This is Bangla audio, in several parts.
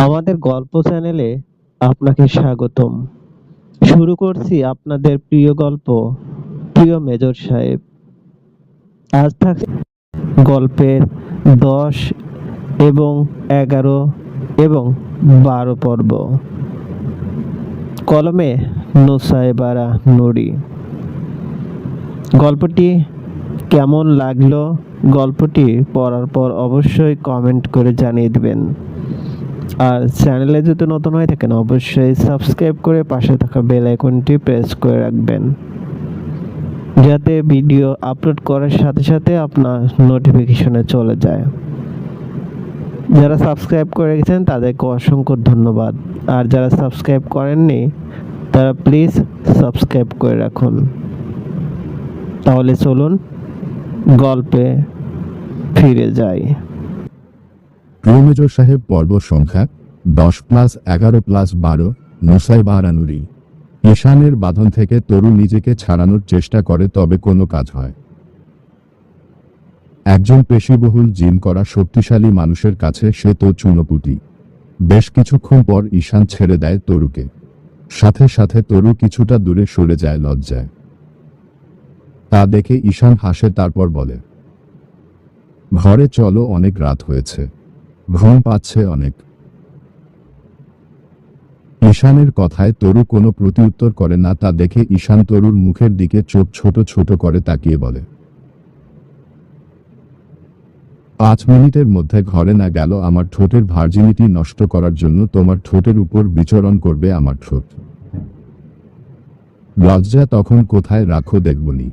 আমাদের গল্প চ্যানেলে আপনাকে স্বাগতম। শুরু করছি আপনাদের প্রিয় গল্প, প্রিয় মেজর সাহেব। আজ থাকছে গল্পের 10 এবং 11 এবং 12 পর্ব। কলমে নুসাইবারা নুরি। গল্পটি কেমন লাগলো? গল্পটি পড়ার পর অবশ্যই কমেন্ট করে জানিয়ে দেবেন। আর চ্যানেলে যদি নতুন হয়ে থাকেন অবশ্যই সাবস্ক্রাইব করে পাশে থাকা বেল আইকনটি প্রেস করে রাখবেন, যাতে ভিডিও আপলোড করার সাথে সাথে আপনার নোটিফিকেশনে চলে যায়। যারা সাবস্ক্রাইব করে রেখেছেন তাদেরকে অসংখ্য ধন্যবাদ, আর যারা সাবস্ক্রাইব করেননি তারা প্লিজ সাবস্ক্রাইব করে রাখুন। তাহলে চলুন গল্পে ফিরে যাই। প্রিয় মেজর সাহেব, পর্ব সংখ্যা 10+11+12। নুসাইবারা নুরি। ঈশানের বাঁধন থেকে তরু নিজেকে ছাড়ানোর চেষ্টা করে, তবে কোনো কাজ হয়। একজন পেশিবহুল জিম করা শক্তিশালী মানুষের কাছে সে তো চুনোপুটি। বেশ কিছুক্ষণ পর ঈশান ছেড়ে দেয় তরুকে। সাথে সাথে তরু কিছুটা দূরে সরে যায় লজ্জায়। তা দেখে ঈশান হাসে, তারপর বলে, ঘরে চলো, অনেক রাত হয়েছে, ঘুম পাচ্ছে অনেক। ঈশানের কথায় তরু কোনো প্রতিউত্তর করে না। তা দেখে ঈশান তরুর মুখের দিকে চোখ ছোট ছোট করে তাকিয়ে বলে, 5 মিনিটের মধ্যে ঘরে না গেল আমার ঠোঁটের ভার্জিনিটি নষ্ট করার জন্য তোমার ঠোঁটের উপর বিচরণ করবে আমার ঠোঁট। লজ্জা তখন কোথায় রাখো দেখবনি।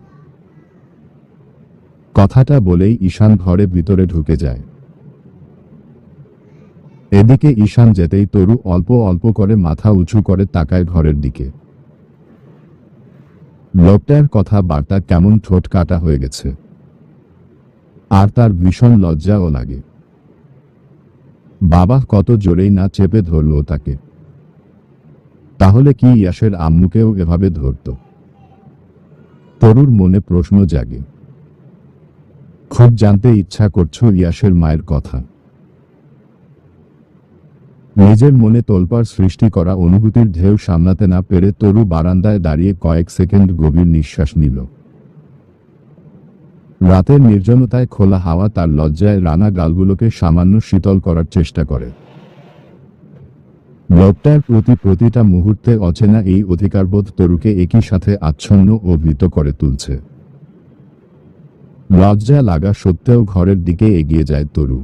কথাটা বলেই ঈশান ঘরে ভিতরে ঢুকে যায়। এদিকে ঈশান যেতেই তরু অল্প অল্প করে মাথা উঁচু করে তাকায় ঘরের দিকে। লোকটার কথা বার্তা কেমন ঠোঁট কাটা হয়ে গেছে, আর তার ভীষণ লজ্জাও লাগে। বাবা কত জোরেই না চেপে ধরল তাকে। তাহলে কি ইয়াসের আম্মুকেও এভাবে ধরত? তরুর মনে প্রশ্ন জাগে। খুব জানতে ইচ্ছা করছে ইয়াসের মায়ের কথা। নিজের মনে তোলপাড় সৃষ্টি করা অনুভূতির ঢেউ সামলাতে না পেরে তরু বারান্দায় দাঁড়িয়ে কয়েক সেকেন্ড গভীর নিঃশ্বাস নিল। রাতের নির্জনতায় খোলা হাওয়া তার লজ্জায় রানা গালগুলোকে সামান্য শীতল করার চেষ্টা করে। লোকটার প্রতি প্রতিটা মুহূর্তে অচেনা এই অধিকারবোধ তরুকে একই সাথে আচ্ছন্ন ও ভীত করে তুলছে। লজ্জা লাগা সত্ত্বেও ঘরের দিকে এগিয়ে যায় তরু।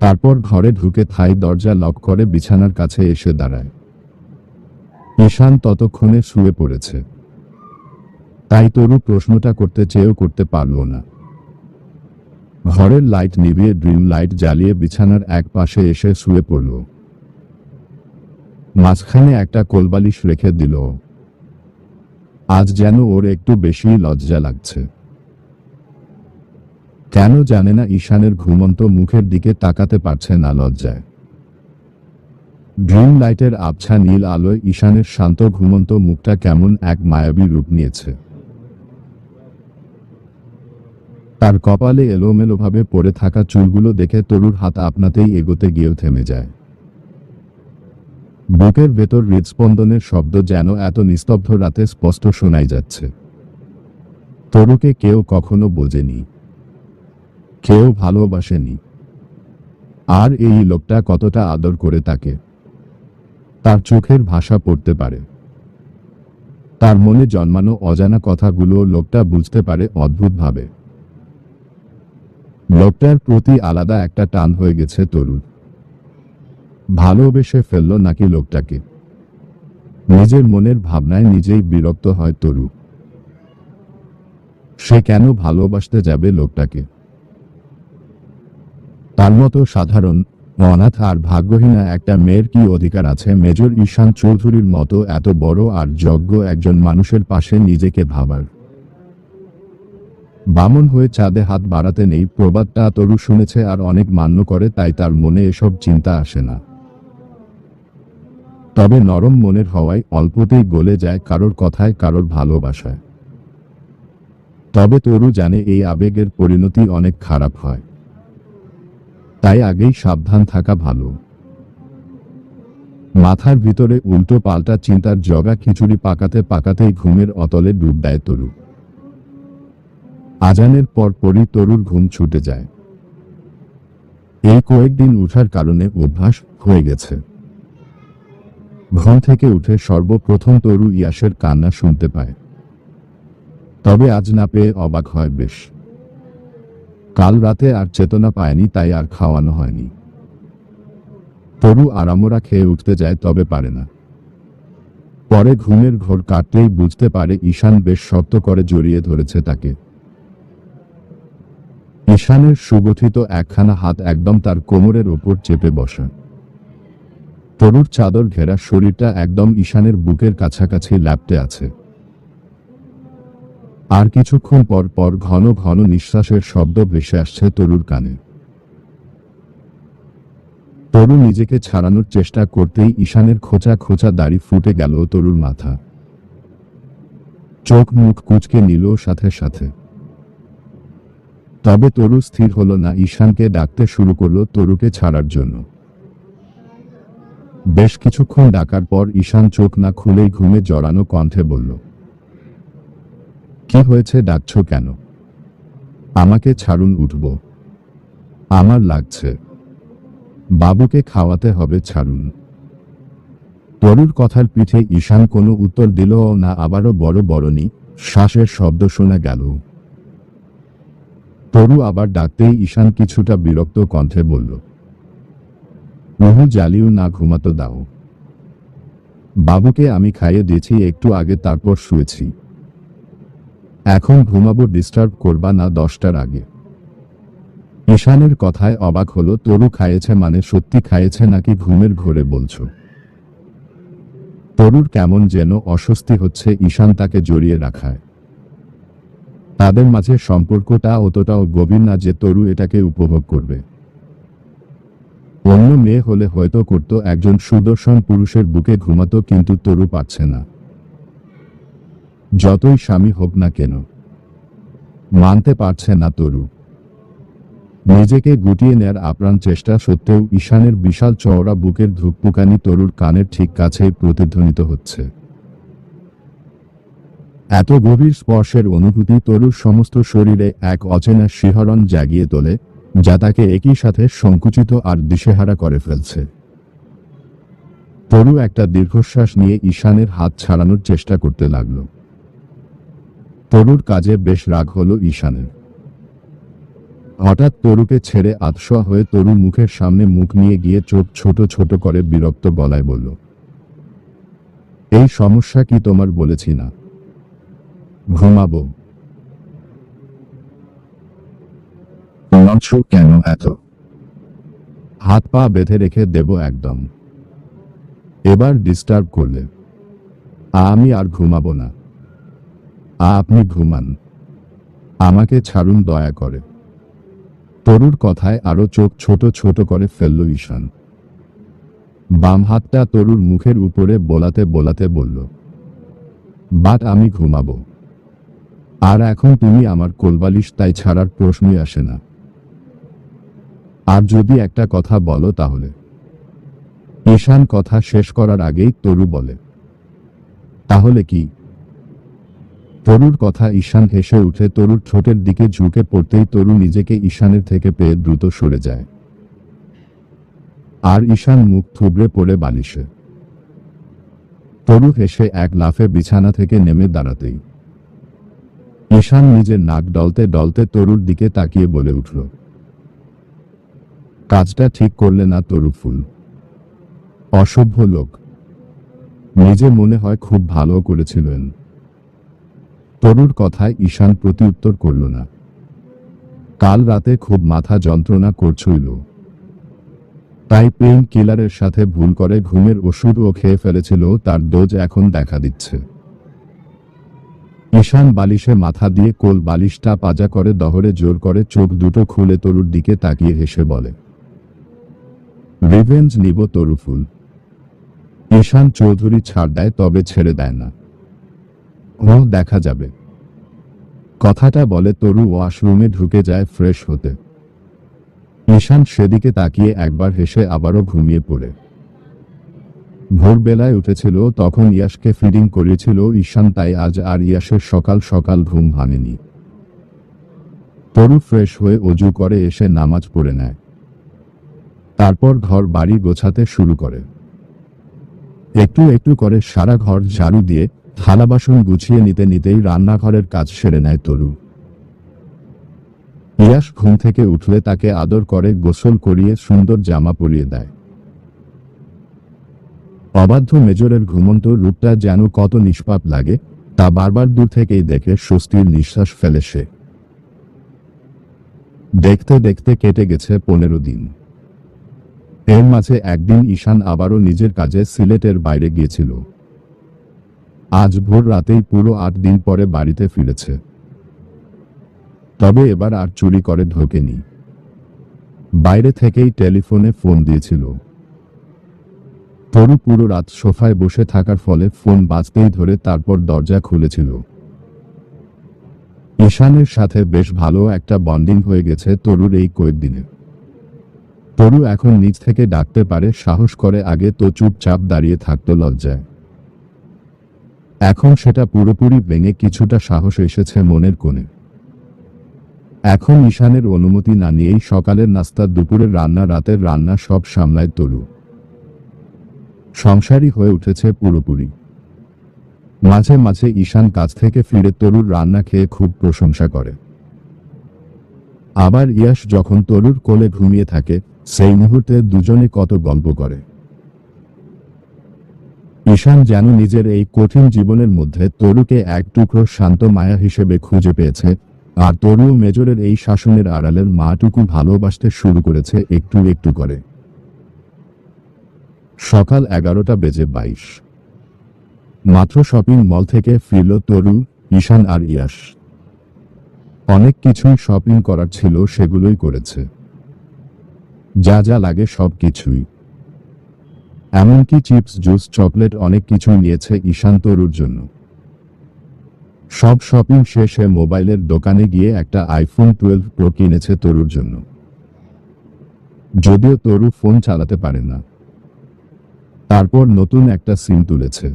তারপর ঘরে ঢুকে থাই দরজা লক করে বিছানার কাছে এসে দাঁড়ায়। ঈশান ততক্ষণে শুয়ে পড়েছে, তাই তরু প্রশ্নটা করতে চেয়েও করতে পারল না। ঘরের লাইট নিভিয়ে ড্রিম লাইট জ্বালিয়ে বিছানার এক পাশে এসে শুয়ে পড়ল। মাঝখানে একটা কোলবালিশ রেখে দিল। আজ যেন ওর একটু বেশি লজ্জা লাগছে। কেন জানে না ঈশানের ঘুমন্ত মুখের দিকে তাকাতে পারছে না লজ্জায়। ড্রিম লাইটের আবছা নীল আলোয় ঈশানের শান্ত ঘুমন্ত মুখটা কেমন এক মায়াবী রূপ নিয়েছে। তার কপালে এলোমেলোভাবে পড়ে থাকা চুলগুলো দেখে তরুর হাত আপনাতেই এগোতে গিয়েও থেমে যায়। বুকের ভেতর হৃদস্পন্দনের শব্দ যেন এত নিস্তব্ধ রাতে স্পষ্ট শোনাই যাচ্ছে। তরুকে কেউ কখনো বোঝেনি, কেউ ভালোবাসেনি। আর এই লোকটা কতটা আদর করে তাকে। তার চোখের ভাষা পড়তে পারে। তার মনে জন্মানো অজানা কথাগুলো লোকটা বুঝতে পারে অদ্ভুতভাবে। লোকটার প্রতি আলাদা একটা টান হয়ে গেছে তরুর। ভালোবেসে ফেলল নাকি লোকটাকে? নিজের মনের ভাবনায় নিজেই বিরক্ত হয় তরু। সে কেন ভালোবাসতে যাবে লোকটাকে? তার মতো সাধারণ, অনাথ আর ভাগ্যহীনা একটা মেয়ের কি অধিকার আছে মেজর ঈশান চৌধুরীর মতো এত বড় আর যোগ্য একজন মানুষের পাশে নিজেকে ভাবার? বামন হয়ে চাঁদে হাত বাড়াতে নেই প্রবাদটা তরু শুনেছে আর অনেক মান্য করে, তাই তার মনে এসব চিন্তা আসে না। তবে নরম মনের হওয়ায় অল্পতেই গলে যায় কারোর কথায়, কারোর ভালোবাসায়। তবে তরু জানে এই আবেগের পরিণতি অনেক খারাপ হয়, তাই আগেই সাবধান থাকা ভালো। মাথার ভিতরে উল্টো পাল্টা চিন্তার জগা খিচুড়ি পাকাতে পাকাতেই ঘুমের অতলে ডুব দেয় তরু। আজানের পরপরই তরুর ঘুম ছুটে যায়। এই কয়েকদিন উঠার কারণে অভ্যাস হয়ে গেছে। ঘুম থেকে উঠে সর্বপ্রথম তরু ইয়াসের কান্না শুনতে পায়। তবে আজ না পেয়ে অবাক হয় বেশ। কাল রাতে আর চেতনা পায়নি, তাই আর খাওয়ানো হয়নি। তরু আড়ামোড়া খেয়ে উঠতে যায়, তবে পারে না। পরে ঘুমের ঘোর কাটলেই বুঝতে পারে ঈশান বেশ শক্ত করে জড়িয়ে ধরেছে তাকে। ঈশানের সুগঠিত একখানা হাত একদম তার কোমরের ওপর চেপে বসা। তরুর চাদর ঘেরা শরীরটা একদম ঈশানের বুকের কাছাকাছি ল্যাপটে আছে। আর কিছুক্ষণ পর পর ঘন ঘন নিঃশ্বাসের শব্দ ভেসে আসছে তরুর কানে। তরু নিজেকে ছাড়ানোর চেষ্টা করতেই ঈশানের খোঁচা খোঁচা দাড়ি ফুটে গেল তরুর মাথা। চোখ মুখ কুঁচকে নিল সাথে সাথে। তবে তরু স্থির হলো না, ঈশানকে ডাকতে শুরু করলো তরুকে ছাড়ার জন্য। বেশ কিছুক্ষণ ডাকার পর ঈশান চোখ না খুলেই ঘুমে জড়ানো কণ্ঠে বলল, কি হয়েছে, ডাকছো কেন? আমাকে ছাড়ুন, উঠব। আমার লাগছে। বাবুকে খাওয়াতে হবে, ছাড়ুন। তরুর কথার পিঠে ঈশান কোনো উত্তর দিল না। আবারও বড় বড়নি শ্বাসের শব্দ শোনা গেল। তরু আবার ডাকতেই ঈশান কিছুটা বিরক্ত কণ্ঠে বলল, রুহু জ্বালিও না, ঘুমাতে দাও। বাবুকে আমি খাইয়ে দিয়েছি একটু আগে, তারপর শুয়েছি। এখন ঘুমাবো, ডিস্টার্ব করবা না 10টার আগে। ঈশানের কথায় অবাক হলো তরু। খাইয়েছে মানে সত্যি খাইয়েছে নাকি ঘুমের ঘোরে বলছো? তরুর কেমন যেন অস্বস্তি হচ্ছে ঈশান তাকে জড়িয়ে রাখায়। তাদের মাঝে সম্পর্কটা অতটাও গভীর না যে তরু এটাকে উপভোগ করবে। অন্য মেয়ে হলে হয়তো করত, একজন সুদর্শন পুরুষের বুকে ঘুমাতো, কিন্তু তরু পারছে না। যতই স্বামী হোক না কেন মানতে পারছে না তরু। নিজেকে গুটিয়ে নেয়ার আপ্রাণ চেষ্টা সত্ত্বেও ঈশানের বিশাল চওড়া বুকের ধুকপুকানি তরুর কানের ঠিক কাছেই প্রতিধ্বনিত হচ্ছে। এত গভীর স্পর্শের অনুভূতি তরুর সমস্ত শরীরে এক অচেনা শিহরণ জাগিয়ে তোলে, যা তাকে একই সাথে সংকুচিত আর দিশেহারা করে ফেলছে। তরু একটা দীর্ঘশ্বাস নিয়ে ঈশানের হাত ছাড়ানোর চেষ্টা করতে লাগল। তরুর কাজে বেশ রাগ হলো ঈশানের। হঠাৎ তরুকে ছেড়ে আতশোয়া হয়ে তরু মুখের সামনে মুখ নিয়ে গিয়ে চোখ ছোট ছোট করে বিরক্ত গলায় বলল, এই সমস্যা কি তোমার? বলেছি না ঘুমাবো। নড়ছো কেন এত? হাত পা বেঁধে রেখে দেব একদম। এবার ডিস্টার্ব করলে আমি আর ঘুমাবো না। আপনি ঘুমান, আমাকে ছাড়ুন দয়া করে। তরুর কথায় আরো চোখ ছোট ছোট করে ফেলল ঈশান। বাম হাতটা তরুর মুখের উপরে বোলাতে বোলাতে বলল, বাট আমি ঘুমাবো। আর এখন তুমি আমার কোলবালিশ, তাই ছাড়ার প্রশ্নই আসে না। আর যদি একটা কথা বলো তাহলে। ঈশান কথা শেষ করার আগেই তরু বলে, তাহলে কি? তরুর কথা ঈশান হেসে উঠে তরুর ঠোঁটের দিকে ঝুঁকে পড়তেই তরু নিজেকে ঈশানের থেকে পেয়ে দ্রুত সরে যায়। আর ঈশান মুখ থুবড়ে পড়ে বালিশে। তরু হেসে এক লাফে বিছানা থেকে নেমে দাঁড়াতেই ঈশান নিজের নাক ডলতে ডলতে তরুর দিকে তাকিয়ে বলে উঠল, কাজটা ঠিক করলে না তরু ফুল। অসভ্য লোক। নিজে মনে হয় খুব ভালো করেছিলেন। তরুর কথায় ঈশান প্রতিউত্তর করল না। কাল রাতে খুব মাথা যন্ত্রণা করছিল, তাই পেইন কিলারের সাথে ভুল করে ঘুমের ওষুধও খেয়ে ফেলেছিল। তার ডোজ এখন দেখা দিচ্ছে। ঈশান বালিশে মাথা দিয়ে কোল বালিশটা পাজা করে দহরে জোর করে চোখ দুটো খুলে তরুর দিকে তাকিয়ে হেসে বলে, রিভেঞ্জ নিব তরুফুল। ঈশান চৌধুরী ছাড় দেয়, তবে ছেড়ে দেয় না। ও দেখা যাবে। কথাটা বলে তরু ওয়াশরুমে ঢুকে যায় ফ্রেশ হতে। ঈশান সেদিকে তাকিয়ে একবার হেসে আবারও ঘুমিয়ে পড়ে। ভোরবেলায় উঠেছিল, তখন ইয়াসকে ফিডিং করিয়েছিল ঈশান, তাই আজ আর ইয়াসের সকাল সকাল ঘুম ভাঙেনি। তরু ফ্রেশ হয়ে অজু করে এসে নামাজ পড়ে নেয়। তারপর ঘর বাড়ি গোছাতে শুরু করে। একটু একটু করে সারা ঘর ঝাড়ু দিয়ে থালা বাসন গুছিয়ে নিতে নিতেই রান্নাঘরের কাজ সেরে নেয় তরু। ইয়াস ঘুম থেকে উঠলে তাকে আদর করে গোসল করিয়ে সুন্দর জামা পরিয়ে দেয়। অবাধ্য মেজরের ঘুমন্ত রূপটা যেন কত নিষ্পাপ লাগে তা বারবার দূর থেকেই দেখে স্বস্তির নিঃশ্বাস ফেলে সে। দেখতে দেখতে কেটে গেছে 15 দিন। এর মাঝে একদিন ঈশান আবারও নিজের কাজে সিলেটের বাইরে গিয়েছিল। আজ ভোর রাতেই পুরো 8 দিন পরে বাড়িতে ফিরেছে। তবে এবার আর চুরি করে ঢোকেনি, বাইরে থেকেই টেলিফোনে ফোন দিয়েছিল। তরু পুরো রাত সোফায় বসে থাকার ফলে ফোন বাজতেই ধরে তারপর দরজা খুলেছিল। ঈশানের সাথে বেশ ভালো একটা বন্ডিং হয়ে গেছে তরুর এই কয়েকদিনে। তরু এখন নিজ থেকে ডাকতে পারে, সাহস করে। আগে তো চুপচাপ দাঁড়িয়ে থাকতো লজ্জায়, এখন সেটা পুরোপুরি ভেঙে কিছুটা সাহস এসেছে মনের কোণে। এখন ঈশানের অনুমতি না নিয়েই সকালের নাস্তা, দুপুরের রান্না, রাতের রান্না সব সামলায় তরু। সংসারী হয়ে উঠেছে পুরোপুরি। মাঝে মাঝে ঈশান কাজ থেকে ফিরে তরুর রান্না খেয়ে খুব প্রশংসা করে। আবার ইয়াস যখন তরুর কোলে ঘুমিয়ে থাকে সেই মুহূর্তে দুজনে কত গল্প করে। ঈশান যেন নিজের এই কঠিন জীবনের মধ্যে তরুকে এক টুকরো শান্ত মায়া হিসেবে খুঁজে পেয়েছে, আর তরু মেজরের এই শাসনের আড়ালের মাটুকু ভালোবাসতে শুরু করেছে একটু একটু করে। সকাল 11:22। মাত্র শপিং মল থেকে ফিরল তরু, ঈশান আর ইয়াস। অনেক কিছুই শপিং করার ছিল, সেগুলোই করেছে। যা যা লাগে সব কিছুই, এমনকি চিপস, জুস, চকলেট অনেক কিছু নিয়েছে ঈশান তরুর জন্য। সব শপিং শেষে মোবাইলের দোকানে গিয়ে একটা আইফোন 12 প্রো কিনেছে তরুর জন্য। যদিও তরু ফোন চালাতে পারে না, তারপর নতুন একটা সিম তুলেছে।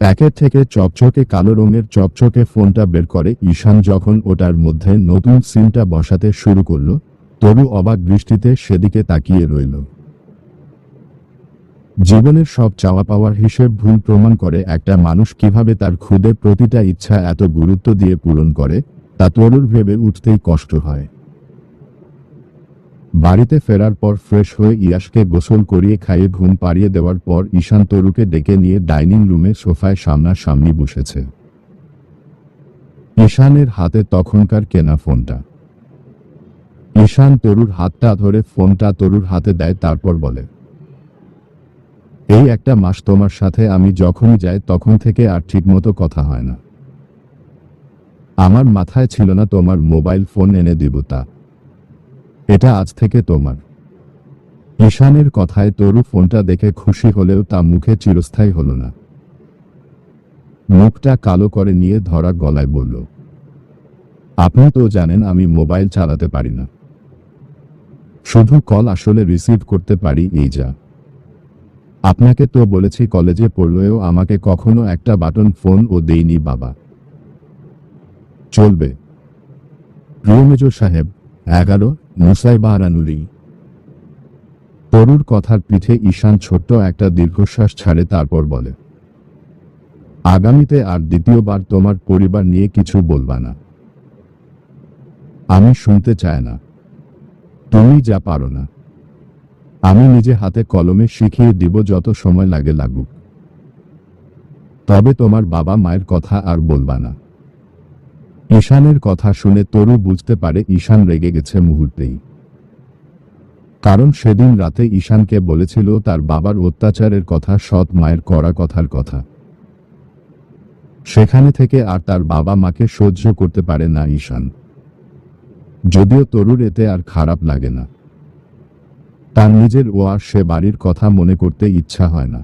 প্যাকেট থেকে চকচকে কালো রঙের চকচকে ফোনটা বের করে ঈশান যখন ওটার মধ্যে নতুন সিমটা বসাতে শুরু করলো, তরু অবাক দৃষ্টিতে সেদিকে তাকিয়ে রইল। জীবনের সব চাওয়া পাওয়ার হিসেব ভুল প্রমাণ করে একটা মানুষ কিভাবে তার খুদে প্রতিটা ইচ্ছা এত গুরুত্ব দিয়ে পূরণ করে তা তরুর ভেবে উঠতেই কষ্ট হয়। বাড়িতে ফেরার পর ফ্রেশ হয়ে ইয়াসকে গোসল করিয়ে খাইয়ে ঘুম পাড়িয়ে দেওয়ার পর ঈশান তরুকে ডেকে নিয়ে ডাইনিং রুমে সোফায় সামনাসামনি বসেছে। ঈশানের হাতে তখনকার কেনা ফোনটা। ঈশান তরুর হাতটা ধরে ফোনটা তরুর হাতে দেয়, তারপর বলে, এই একটা মাস তোমার সাথে আমি যখনই যাই তখন থেকে আর ঠিকমতো কথা হয় না। আমার মাথায় ছিল না তোমার মোবাইল ফোন এনে দিব, তা এটা আজ থেকে তোমার। ঈশানের কথায় তরু ফোনটা দেখে খুশি হলেও তা মুখে চিরস্থায়ী হলো না। মুখটা কালো করে নিয়ে ধরা গলায় বলল, আপনি তো জানেন আমি মোবাইল চালাতে পারি না, শুধু কল আসলে রিসিভ করতে পারি, এই যা। আপনাকে তো বলেছি কলেজে পড়লেও আমাকে কখনো একটা বাটন ফোন ও দেইনি বাবা। চলবে? প্রিয় মেজর সাহেব, 11 মুসাইবা রানুরি। তরুর কথার পিঠে ঈশান ছোট্ট একটা দীর্ঘশ্বাস ছাড়ে, তারপর বলে, আগামীতে আর দ্বিতীয়বার তোমার পরিবার নিয়ে কিছু বলবা না। আমি শুনতে চাই না। তুমি যা পারো না আমি নিজে হাতে কলমে শিখিয়ে দিব, যত সময় লাগে লাগুক। তবে তোমার বাবা মায়ের কথা আর বলবা না। ঈশানের কথা শুনে তরু বুঝতে পারে ঈশান রেগে গেছে মুহূর্তেই। কারণ সেদিন রাতে ঈশানকে বলেছিল তার বাবার অত্যাচারের কথা, সৎ মায়ের করা কথার কথা। সেখানে থেকে আর তার বাবা মাকে সহ্য করতে পারে না ঈশান। যদিও তরুর এতে আর খারাপ লাগে না, তার নিজের ও আর সে বাড়ির কথা মনে করতে ইচ্ছা হয় না।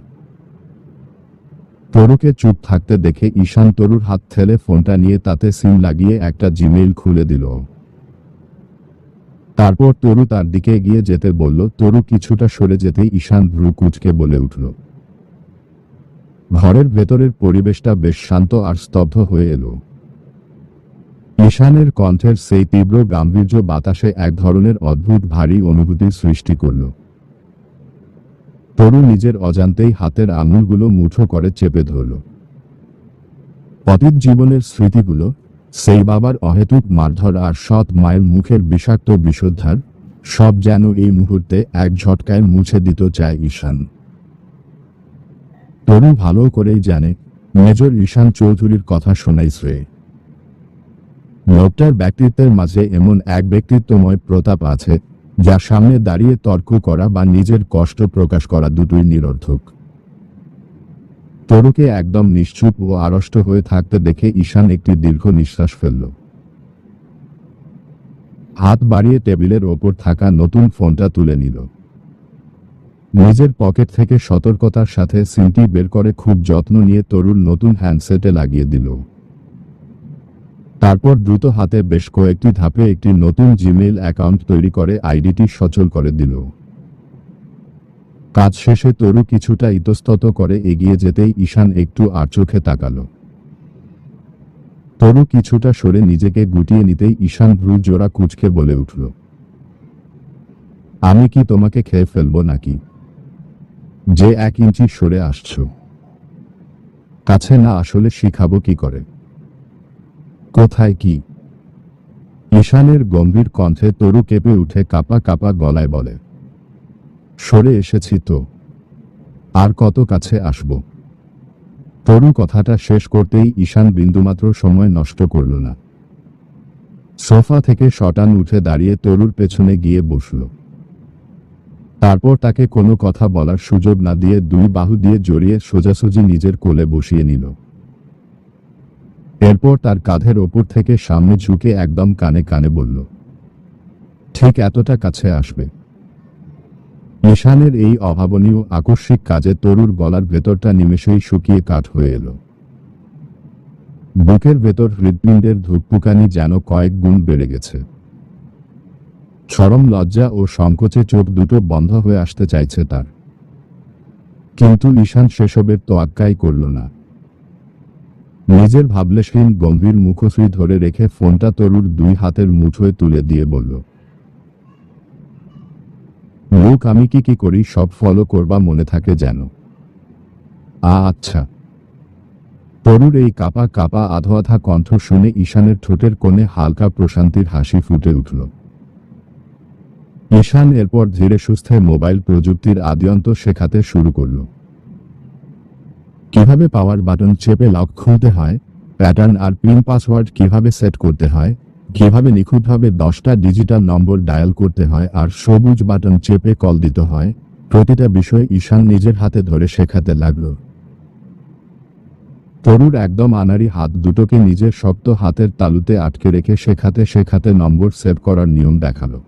তরুকে চুপ থাকতে দেখে ঈশান তরুর হাত ঠেলে ফোনটা নিয়ে তাতে সিম লাগিয়ে একটা জিমেইল খুলে দিল। তারপর তরু তার দিকে এগিয়ে যেতে বলল। তরু কিছুটা সরে যেতেই ঈশান ভ্রু কুঁচকে বলে উঠল। ঘরের ভেতরের পরিবেশটা বেশ শান্ত আর স্তব্ধ হয়ে এলো। ঈশানের কণ্ঠের সেই তীব্র গাম্ভীর্য বাতাসে এক ধরনের অদ্ভুত ভারী অনুভূতির সৃষ্টি করল। তরু নিজের অজান্তেই হাতের আঙুলগুলো মুঠো করে চেপে ধরল। অতীত জীবনের স্মৃতিগুলো, সেই বাবার অহেতুক মারধর আর সৎ মায়ের মুখের বিষাক্ত বিষোদ্ধার, সব যেন এই মুহূর্তে এক ঝটকায় মুছে দিতে চায় ঈশান। তরু ভালো করেই জানে মেজর ঈশান চৌধুরীর কথা শোনাইছে। লোকটার ব্যক্তিত্বের মাঝে এমন এক ব্যক্তিত্বময় প্রতাপ আছে যা সামনে দাঁড়িয়ে তর্ক করা বা নিজের কষ্ট প্রকাশ করা দুটোই নিরর্থক। তরুকে একদম নিশ্চুপ ও আড়ষ্ট হয়ে থাকতে দেখে ঈশান একটি দীর্ঘ নিঃশ্বাস ফেলল। হাত বাড়িয়ে টেবিলের ওপর থাকা নতুন ফোনটা তুলে নিল। নিজের পকেট থেকে সতর্কতার সাথে সিমটি বের করে খুব যত্ন নিয়ে তরুর নতুন হ্যান্ডসেটে লাগিয়ে দিল। তারপর দ্রুত হাতে বেশ কয়েকটি ধাপে একটি নতুন জিমেইল অ্যাকাউন্ট তৈরি করে আইডিটি সচল করে দিল। কাজ শেষে তরু কিছুটা ইতস্তত করে এগিয়ে যেতেই ঈশান একটু আড়চোখে তাকালো। তরু কিছুটা সরে নিজেকে গুটিয়ে নিতেই ঈশান ভ্রু জোড়া কুঁচকে বলে উঠল, আমি কি তোমাকে খেয়ে ফেলবো নাকি? যে 1 ইঞ্চি সরে আসছো। কাছে না আসলে শিখাবো কি করে? কোথায় কি? ঈশানের গম্ভীর কণ্ঠে তরু কেঁপে উঠে কাঁপা কাঁপা গলায় বলে, সরে এসেছি তো, আর কত কাছে আসব? তরু কথাটা শেষ করতেই ঈশান বিন্দুমাত্র সময় নষ্ট করল না। সোফা থেকে শটান উঠে দাঁড়িয়ে তরুর পেছনে গিয়ে বসল। তারপর তাকে কোনো কথা বলার সুযোগ না দিয়ে 2 বাহু দিয়ে জড়িয়ে সোজাসুজি নিজের কোলে বসিয়ে নিল। এরপর তার কাঁধের ওপর থেকে সামনে ঝুঁকে একদম কানে কানে বলল, ঠিক এতটা কাছে আসবে। ঈশানের এই অভাবনীয় আকস্মিক কাজে তরুর গলার ভেতরটা নিমেষেই শুকিয়ে কাঠ হয়ে এলো। বুকের ভেতর হৃৎপিণ্ডের ধুকপুকানি যেন কয়েক গুণ বেড়ে গেছে। চরম লজ্জা ও সংকোচে চোখ দুটো বন্ধ হয়ে আসতে চাইছে তার। কিন্তু ঈশান সেসবের তোয়াক্কাই করল না। নিজের ভাবলেশহীন গম্ভীর মুখশ্রী ধরে রেখে ফোনটা তরুর 2 হাতের মুঠোয় তুলে দিয়ে বলল, লোক আমি কি করি সব ফলো করবা মনে থাকে যেন। আচ্ছা। তরুর এই কাঁপা কাঁপা আধা কণ্ঠ শুনে ঈশানের ঠোঁটের কোণে হালকা প্রশান্তির হাসি ফুটে উঠল। ঈশান এরপর ধীরে সুস্থে মোবাইল প্রযুক্তির আদ্যন্ত শেখাতে শুরু করল। কিভাবে পাওয়ার বাটন চেপে লক খুলতে হয়, প্যাটার্ন আর পিন পাসওয়ার্ড কিভাবে সেট করতে হয়, কিভাবে নিখুঁতভাবে 10টা ডিজিটাল নম্বর ডায়াল করতে হয় আর সবুজ বাটন চেপে কল দিতে হয়, প্রতিটা বিষয় ঈশান নিজের হাতে ধরে শেখাতে লাগল। তরুর একদম আনাড়ি হাত দুটোকে নিজের শক্ত হাতের তালুতে আটকে রেখে শেখাতে শেখাতে নম্বর সেভ করার নিয়ম দেখালো।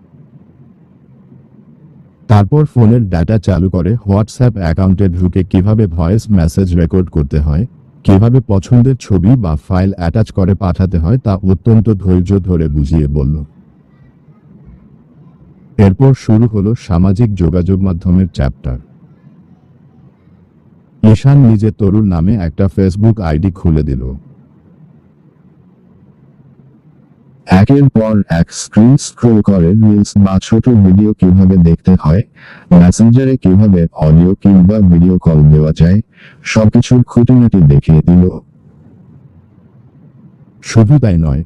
তারপর ফোনের ডাটা চালু করে হোয়াটসঅ্যাপ অ্যাকাউন্টে ঢুকে কিভাবে ভয়েস মেসেজ রেকর্ড করতে হয়, কিভাবে পছন্দের ছবি বা ফাইল অ্যাটাচ করে পাঠাতে হয় তা অত্যন্ত ধৈর্য ধরে বুঝিয়ে বলল। এরপর শুরু হলো সামাজিক যোগাযোগ মাধ্যমের চ্যাপ্টার। ঈশান নিজে তরুর নামে একটা ফেসবুক আইডি খুলে দিল। একের পর এক স্ক্রিন স্ক্রল করে রিলস বা ছোট ভিডিও কিভাবে দেখতে হয়, মেসেঞ্জারে কিভাবে অডিও কিংবা ভিডিও কল দেওয়া যায়, সবকিছুর খুঁটিনাটি দেখিয়ে দিল। শুধু তাই নয়,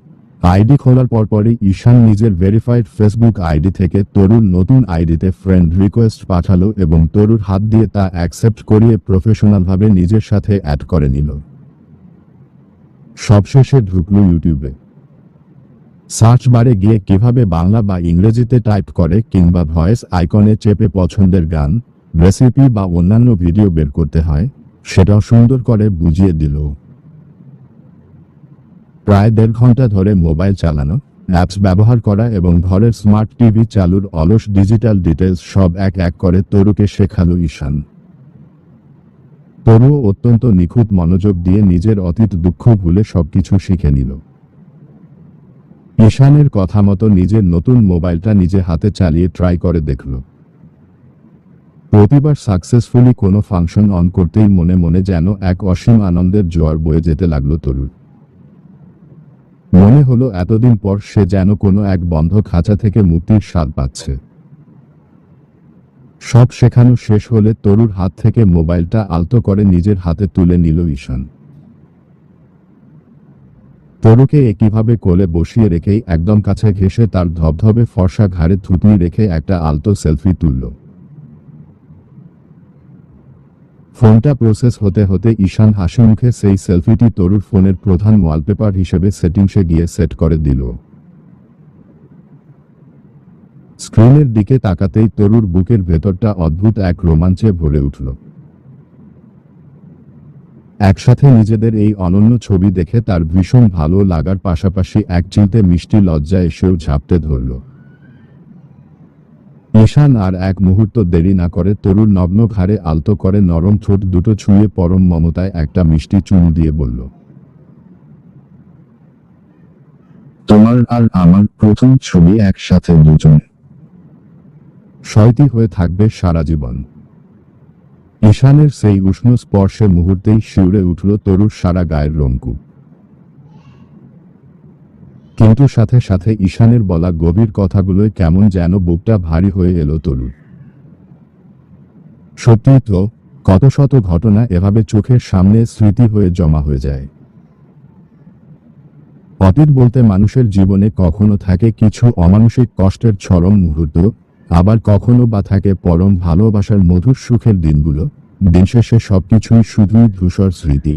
আইডি খোলার পরপরই ঈশান নিজের ভেরিফাইড ফেসবুক আইডি থেকে তরুর নতুন আইডিতে ফ্রেন্ড রিকোয়েস্ট পাঠালো এবং তরুর হাত দিয়ে তা অ্যাকসেপ্ট করিয়ে প্রফেশনালভাবে নিজের সাথে অ্যাড করে নিল। সবশেষে ঢুকলো ইউটিউবে। সার্চ বারে গিয়ে কিভাবে বাংলা বা ইংরেজিতে টাইপ করে কিংবা ভয়েস আইকনে চেপে পছন্দের গান, রেসিপি বা অন্যান্য ভিডিও বের করতে হয়, সেটাও সুন্দর করে বুঝিয়ে দিল। প্রায় 1.5 ঘন্টা ধরে মোবাইল চালানো, অ্যাপস ব্যবহার করা এবং ঘরের স্মার্ট টিভি চালুর অলস ডিজিটাল ডিটেলস সব এক এক করে তরুকে শেখালো ঈশান। তরুও অত্যন্ত নিখুঁত মনোযোগ দিয়ে নিজের অতীত দুঃখ ভুলে সবকিছু শিখে নিল। ঈশানের কথা মতো নিজের নতুন মোবাইলটা নিজে হাতে চালিয়ে ট্রাই করে দেখল। প্রতিবার সাকসেসফুলি কোনো ফাংশন অন করতেই মনে মনে যেন এক অসীম আনন্দের জোয়ার বয়ে যেতে লাগলো তরুর। মনে হলো এতদিন পর সে যেন কোনো এক বন্ধ খাঁচা থেকে মুক্তির স্বাদ পাচ্ছে। সব শেখানো শেষ হলে তরুর হাত থেকে মোবাইলটা আলতো করে নিজের হাতে তুলে নিল ঈশান। তরুকে একইভাবে কোলে বসিয়ে রেখেই একদম কাছে ঘেঁষে তার ধবধবে ফর্সা ঘাড়ে থুতনি রেখে একটা আলতো সেলফি তুলল। ফোনটা প্রসেস হতে হতে ঈশান হাসি মুখে সেই সেলফিটি তরুর ফোনের প্রধান ওয়ালপেপার হিসেবে সেটিংসে গিয়ে সেট করে দিল। স্ক্রিনের দিকে তাকাতেই তরুর বুকের ভেতরটা অদ্ভুত এক রোমাঞ্চে ভরে উঠল। একসাথে নিজেদের এই অনন্য ছবি দেখে তার ভীষণ ভালো লাগার পাশাপাশি এক চিলতে মিষ্টি লজ্জা এসেও ঝাপটে ধরল। ঈশান আর এক মুহূর্ত দেরি না করে তরুর নগ্ন ঘাড়ে আলতো করে নরম ঠোঁট দুটো ছুঁয়ে পরম মমতায় একটা মিষ্টি চুমু দিয়ে বলল, তোমার আর আমার প্রথম ছবি একসাথে দুজনে। সয়টি হয়ে থাকবে সারা জীবন। ঈশানের সেই উষ্ণ স্পর্শে মুহূর্তেই শিউরে উঠল তরুর সারা গায়ের রংকু। কিন্তু সাথে সাথে ঈশানের বলা গভীর কথাগুলোয় কেমন যেন বুকটা ভারী হয়ে এলো তরুর। সত্যি তো, কত শত ঘটনা এভাবে চোখের সামনে স্মৃতি হয়ে জমা হয়ে যায়। অতীত বলতে মানুষের জীবনে কখনো থাকে কিছু অমানসিক কষ্টের চরম মুহূর্ত, আবার কখনো বা থাকে পরম ভালোবাসার মধুর সুখের দিনগুলো। দিন শেষে সবকিছুই শুধুই ধূসর স্মৃতি।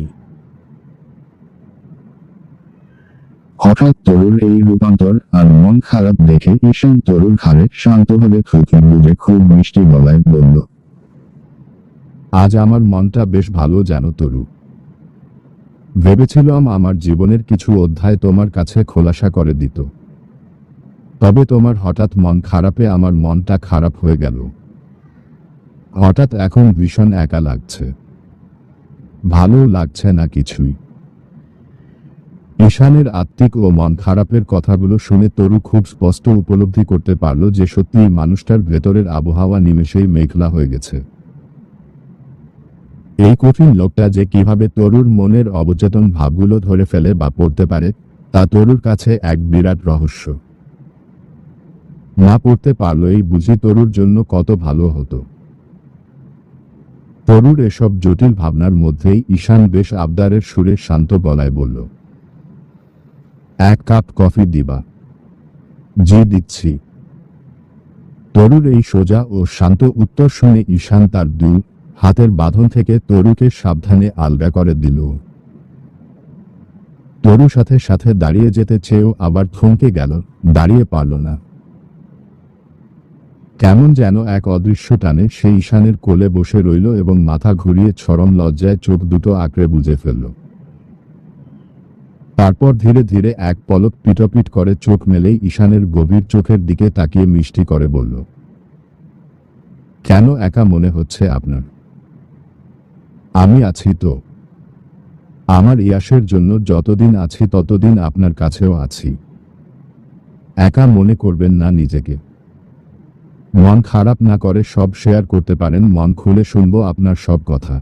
হঠাৎ তরুর এই রূপান্তর আর মন খারাপ দেখে ঈশান তরুর ঘাড়ে শান্তভাবে থুতনি বুঝে খুব মিষ্টি গলায় বলল, আজ আমার মনটা বেশ ভালো জানো তরু। ভেবেছিলাম আমার জীবনের কিছু অধ্যায় তোমার কাছে খোলাসা করে দিত, তবে তোমার হঠাৎ মন খারাপে আমার মনটা খারাপ হয়ে গেল। হঠাৎ এখন ভীষণ একা লাগছে, ভালো লাগছে না কিছুই। ঈশানের আত্মিক ও মন খারাপের কথাগুলো শুনে তরু খুব স্পষ্ট উপলব্ধি করতে পারল যে সত্যিই মানুষটার ভেতরের আবহাওয়া নিমেষেই মেঘলা হয়ে গেছে। এই কঠিন লোকটা যে কিভাবে তরুর মনের অবচেতন ভাবগুলো ধরে ফেলে বা পড়তে পারে তা তরুর কাছে এক বিরাট রহস্য। না পড়তে পারলেই বুঝি তরুর জন্য কত ভালো হতো। তরুর এসব জটিল ভাবনার মধ্যেই ঈশান বেশ আবদারের সুরে শান্ত গলায় বলল, এক কাপ কফি দিবা? জি দিচ্ছি। তরুর এই সোজা ও শান্ত উত্তর শুনে ঈশান তার দুই হাতের বাঁধন থেকে তরুকে সাবধানে আলগা করে দিল। তরু সাথে সাথে দাঁড়িয়ে যেতে চেয়েও আবার থমকে গেল, দাঁড়িয়ে পারল না। কেমন যেন এক অদৃশ্য টানে সে ঈশানের কোলে বসে রইল এবং মাথা ঘুরিয়ে চরম লজ্জায় চোখ দুটো আঁকড়ে বুঝে ফেলল। তারপর ধীরে ধীরে এক পলক পিটপিট করে চোখ মেলেই ঈশানের গভীর চোখের দিকে তাকিয়ে মিষ্টি করে বলল, কেন একা মনে হচ্ছে আপনার? আমি আছি তো। আমার ইয়াসের জন্য যতদিন আছি ততদিন আপনার কাছেও আছি। একা মনে করবেন না নিজেকে। মন খারাপ না করে সব শেয়ার করতে পারেন, মন খুলে শুনবো আপনার সব কথা।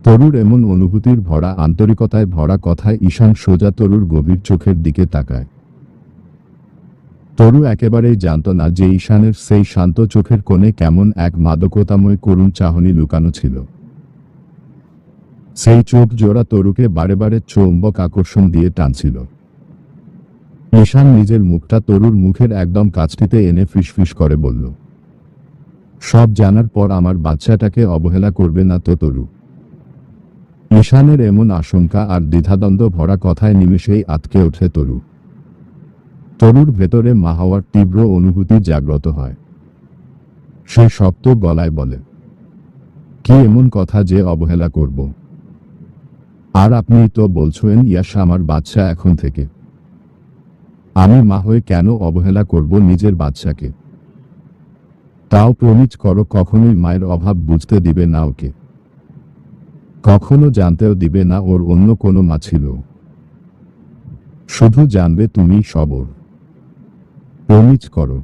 তরুর এমন অনুভূতির ভরা আন্তরিকতায় ভরা কথায় ঈশান সোজা তরুর গভীর চোখের দিকে তাকায়। তরু একেবারেই জানত না যে ঈশানের সেই শান্ত চোখের কোণে কেমন এক মাদকতাময় করুণ চাহনি লুকানো ছিল। সেই চোখ জোড়া তরুকে বারে বারে চৌম্বক আকর্ষণ দিয়ে টানছিল। ঈশান নিজের মুখটা তরুর মুখের একদম কাছটিতে এনে ফিসফিস করে বলল, সব জানার পর আমার বাচ্চাটাকে অবহেলা করবে না তো তরু? ঈশানের এমন আশঙ্কা আর দ্বিধাদ্বন্দ্ব ভরা কথায় নিমেষেই আটকে ওঠে তরু। তরুর ভেতরে মা হওয়ার তীব্র অনুভূতি জাগ্রত হয়। সে শক্ত গলায় বলে, কি এমন কথা যে অবহেলা করব? আর আপনি তো বলছেন ইয়াস আমার বাচ্চা এখন থেকে। আমি মা হয়ে কেন অবহেলা করব নিজের বাচ্চাকে? তাও প্রমিজ করো কখনোই মায়ের অভাব বুঝতে দিবে না ওকে। কখনো জানতেও দিবে না ওর অন্য কোনো মা ছিল। শুধু জানবে তুমি সবর। প্রমিজ করো।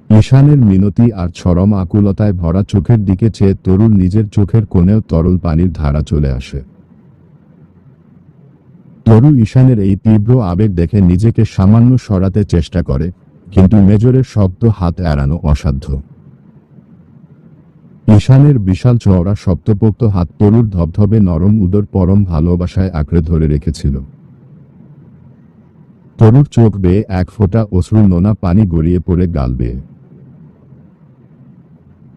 ঈশানের মিনতি আর চরম আকুলতায় ভরা চোখের দিকে চেয়ে তরুর নিজের চোখের কোণেও তরল পানির ধারা চলে আসে। তরু ঈশানের এই তীব্র আবেগ দেখে নিজেকে সামান্য সরাতে চেষ্টা করে, কিন্তু মেজরের শক্ত হাত এড়ানো অসাধ্য। ঈশানের বিশাল চওড়া শক্তপোক্ত হাত তরুর ধবধবে নরম উদর পরম ভালোবাসায় আঁকড়ে ধরে রেখেছিল। তরুর চোখ বেয়ে এক ফোঁটা অশ্রু নোনা পানি গড়িয়ে পড়ে গাল বেয়ে।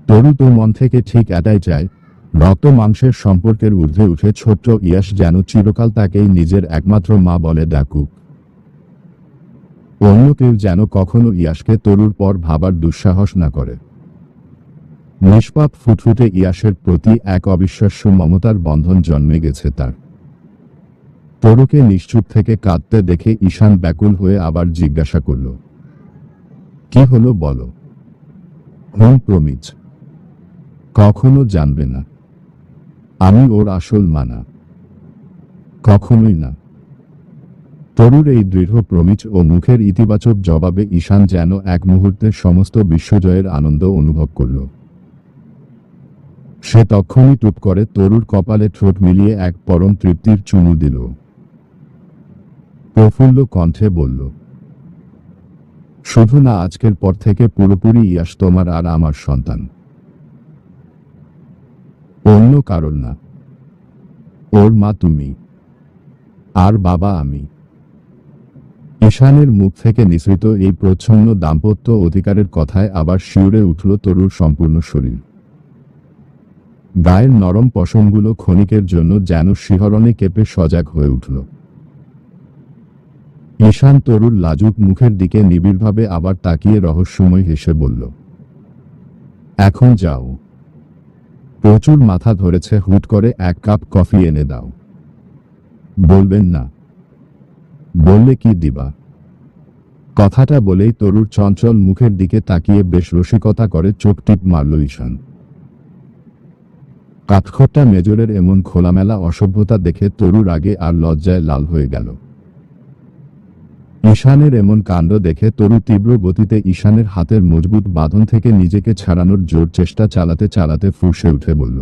তরু তো মন থেকে ঠিক এটাই চায়, রক্ত মাংসের সম্পর্কের ঊর্ধ্বে উঠে ছোট্ট ইয়াস যেন চিরকাল তাকেই নিজের একমাত্র মা বলে ডাকুক। অন্য কেউ যেন কখনো ইয়াসকে তরুর পর ভাবার দুঃসাহস না করে। নিষ্পাপ ফুটফুটে ইয়াসের প্রতি এক অবিশ্বাস্য মমতার বন্ধন জন্মে গেছে তার। তরুকে নিশ্চুপ থেকে কাঁদতে দেখে ঈশান ব্যাকুল হয়ে আবার জিজ্ঞাসা করল, কি হলো বলো? প্রমিজ। কখনো জানবে না আমি ওর আসল মানা। কখনোই না। তরুর এই দৃঢ় প্রমিজ ও মুখের ইতিবাচক জবাবে ঈশান যেন এক মুহূর্তে সমস্ত বিশ্বজয়ের আনন্দ অনুভব করল। সে তখনই টুপ করে তরুর কপালে ঠোঁট মিলিয়ে এক পরম তৃপ্তির চুমু দিল। প্রফুল্ল কণ্ঠে বলল, শুধু না, আজকের পর থেকে পুরোপুরি ইয়াস তোমার আর আমার সন্তান। অন্য কারণ না। ওর মা তুমি, আর বাবা আমি। ঈশানের মুখ থেকে নিঃসৃত এই প্রচ্ছন্ন দাম্পত্য অধিকারের কথায় আবার শিউরে উঠল তরুর সম্পূর্ণ শরীর। গায়ের নরম পশমগুলো ক্ষণিকের জন্য যেন শিহরণে কেঁপে সজাগ হয়ে উঠল। ঈশান তরুর লাজুক মুখের দিকে নিবিড়ভাবে আবার তাকিয়ে রহস্যময় হেসে বলল, এখন যাও। প্রচুর মাথা ধরেছে, হুট করে এক কাপ কফি এনে দাও। বলবেন না? বললে কি দিবা? কথাটা বলেই তরুর চঞ্চল মুখের দিকে তাকিয়ে বেশ রসিকতা করে চোখ টিপ মারল ঈশান। কাঠখোট্টা মেজরের এমন খোলামেলা অসভ্যতা দেখে তরুর আগে আর লজ্জায় লাল হয়ে গেল। ঈশানের এমন কাণ্ড দেখে তরু তীব্র গতিতে ঈশানের হাতের মজবুত বাঁধন থেকে নিজেকে ছাড়ানোর জোর চেষ্টা চালাতে চালাতে ফুঁসে উঠে বলল,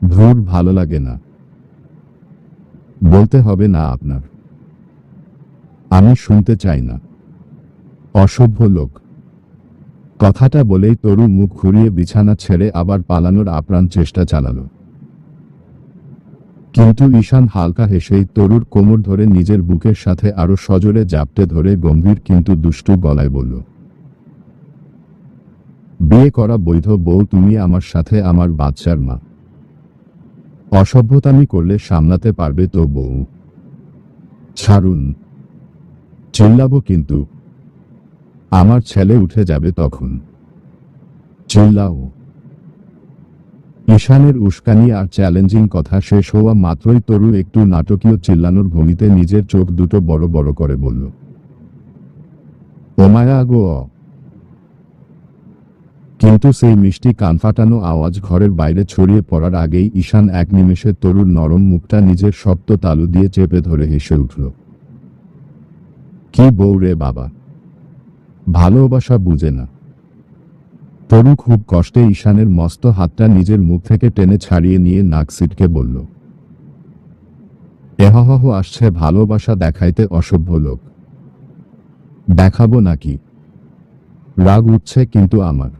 ধুর, ভালো লাগে না। বলতে হবে না আপনার। আমি শুনতে চাই না। অসভ্য লোক। কথাটা বলেই তরু মুখ ঘুরিয়ে বিছানা ছেড়ে আবার পালানোর আপ্রাণ চেষ্টা চালালো। কিন্তু ঈশান হালকা হেসেই তরুর কোমর ধরে নিজের বুকের সাথে আরো সজোরে জাপটে ধরে গম্ভীর কিন্তু দুষ্টু গলায় বলল, বিয়ে করা বৈধ বউ তুমি আমার সাথে আমার বাচ্চার মা। অসভ্যতামি করলে সামলাতে পারবে তো বউ? ছাড়ুন। চিল্লাবো কিন্তু। আমার ছেলে উঠে যাবে তখন। চিল্লাও। ঈশানের উস্কানি আর চ্যালেঞ্জিং কথা শেষ হওয়া মাত্রই তরু একটু নাটকীয় চিল্লানোর ভঙ্গিতে নিজের চোখ দুটো বড় বড় করে বলল, ওমায়া গো। কিন্তু সেই মিষ্টি কানফাটানো আওয়াজ ঘরের বাইরে ছড়িয়ে পড়ার আগেই ঈশান এক নিমেষে তরুর নরম মুখটা নিজের শক্ত তালু দিয়ে চেপে ধরে হেসে উঠল। কি বউ রে বাবা, ভালোবাসা বুঝে না। তরু খুব কষ্টে ঈশানের মস্ত হাতটা নিজের মুখ থেকে টেনে ছাড়িয়ে নিয়ে নাক সিটকে বলল, এহহ আসছে ভালোবাসা দেখাইতে, অসভ্য লোক। দেখাবো নাকি? রাগ উঠছে কিন্তু আমার।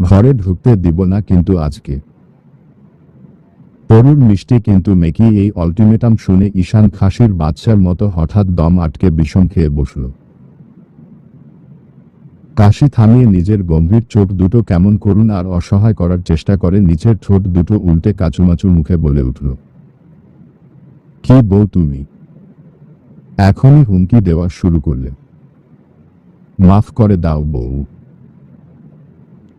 ঘরে ঢুকতে দিব না কিন্তু আজকে। তরুর মিষ্টি কিন্তু মেকি এই অল্টিমেটাম শুনে ঈশান খাসির বাচ্চার মতো হঠাৎ দম আটকে বিষম খেয়ে বসল। কাশি থামিয়ে নিজের গম্ভীর চোখ দুটো কেমন করুণ আর অসহায় করার চেষ্টা করে নিচের ঠোঁট দুটো উল্টে কাচুমাচু মুখে বলে উঠল, কি বউ তুমি? এখনই হুমকি দেওয়া শুরু করলে? মাফ করে দাও বউ।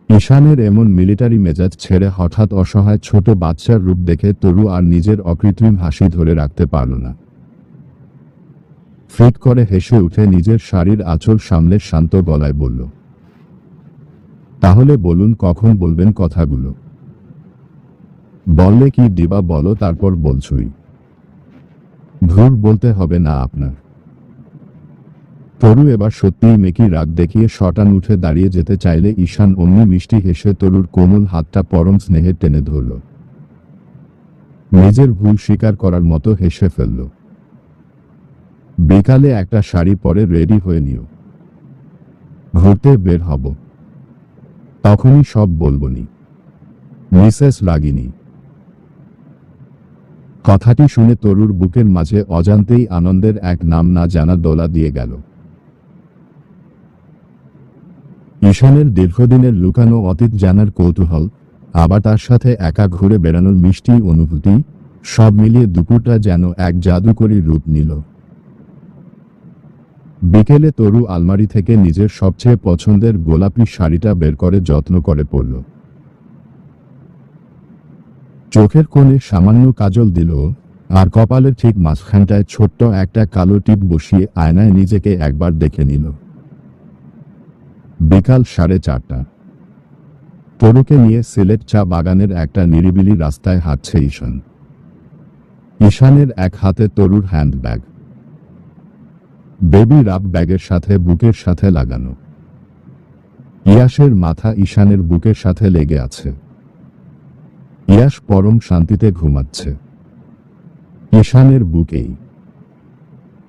ঈশানের এমন মিলিটারি মেজাজ ছেড়ে হঠাৎ অসহায় ছোট বাচ্চার রূপ দেখে তরু আর নিজের অকৃত্রিম হাসি ধরে রাখতে পারল না। ফিট করে হেসে উঠে নিজের শাড়ির আঁচল সামলে শান্ত গলায় বলল, তাহলে বলুন কখন বলবেন কথাগুলো? বললে কি দিবা বলো, তারপর বলছই। ধুর, বলতে হবে না আপনার। তরু এবার সত্যিই মেকি রাগ দেখিয়ে শটান উঠে দাঁড়িয়ে যেতে চাইলে ঈশান অমনি মিষ্টি হেসে তরুর কোমল হাতটা পরম স্নেহে টেনে ধরল। নিজের ভুল স্বীকার করার মতো হেসে ফেলল। বিকালে একটা শাড়ি পরে রেডি হয়ে নিও, ঘুরতে বের হব, তখনই সব বলবনি। মিসেস রাগিনী। কথাটি শুনে তরুর বুকের মাঝে অজান্তেই আনন্দের এক নাম না জানা দোলা দিয়ে গেল। ঈশানের দীর্ঘদিনের লুকানো অতীত জানার কৌতূহল, আবার তার সাথে একা ঘুরে বেড়ানোর মিষ্টি অনুভূতি, সব মিলিয়ে দুপুরটা যেন এক জাদুকরী রূপ নিল। বিকেলে তরু আলমারি থেকে নিজের সবচেয়ে পছন্দের গোলাপি শাড়িটা বের করে যত্ন করে পরল। চোখের কোণে সামান্য কাজল দিল, আর কপালের ঠিক মাঝখানটায় ছোট্ট একটা কালো টিপ বসিয়ে আয়নায় নিজেকে একবার দেখে নিল। বিকাল 4:30। তরুকে নিয়ে সিলেট চা বাগানের একটা নিরিবিলি রাস্তায় হাঁটছে ঈশান। ঈশানের এক হাতে তরুর হ্যান্ডব্যাগ, বেবি রাব ব্যাগের সাথে বুকের সাথে লাগানো। ইয়াসের মাথা ঈশানের বুকের সাথে লেগে আছে। ইয়াস পরম শান্তিতে ঘুমাচ্ছে ঈশানের বুকেই,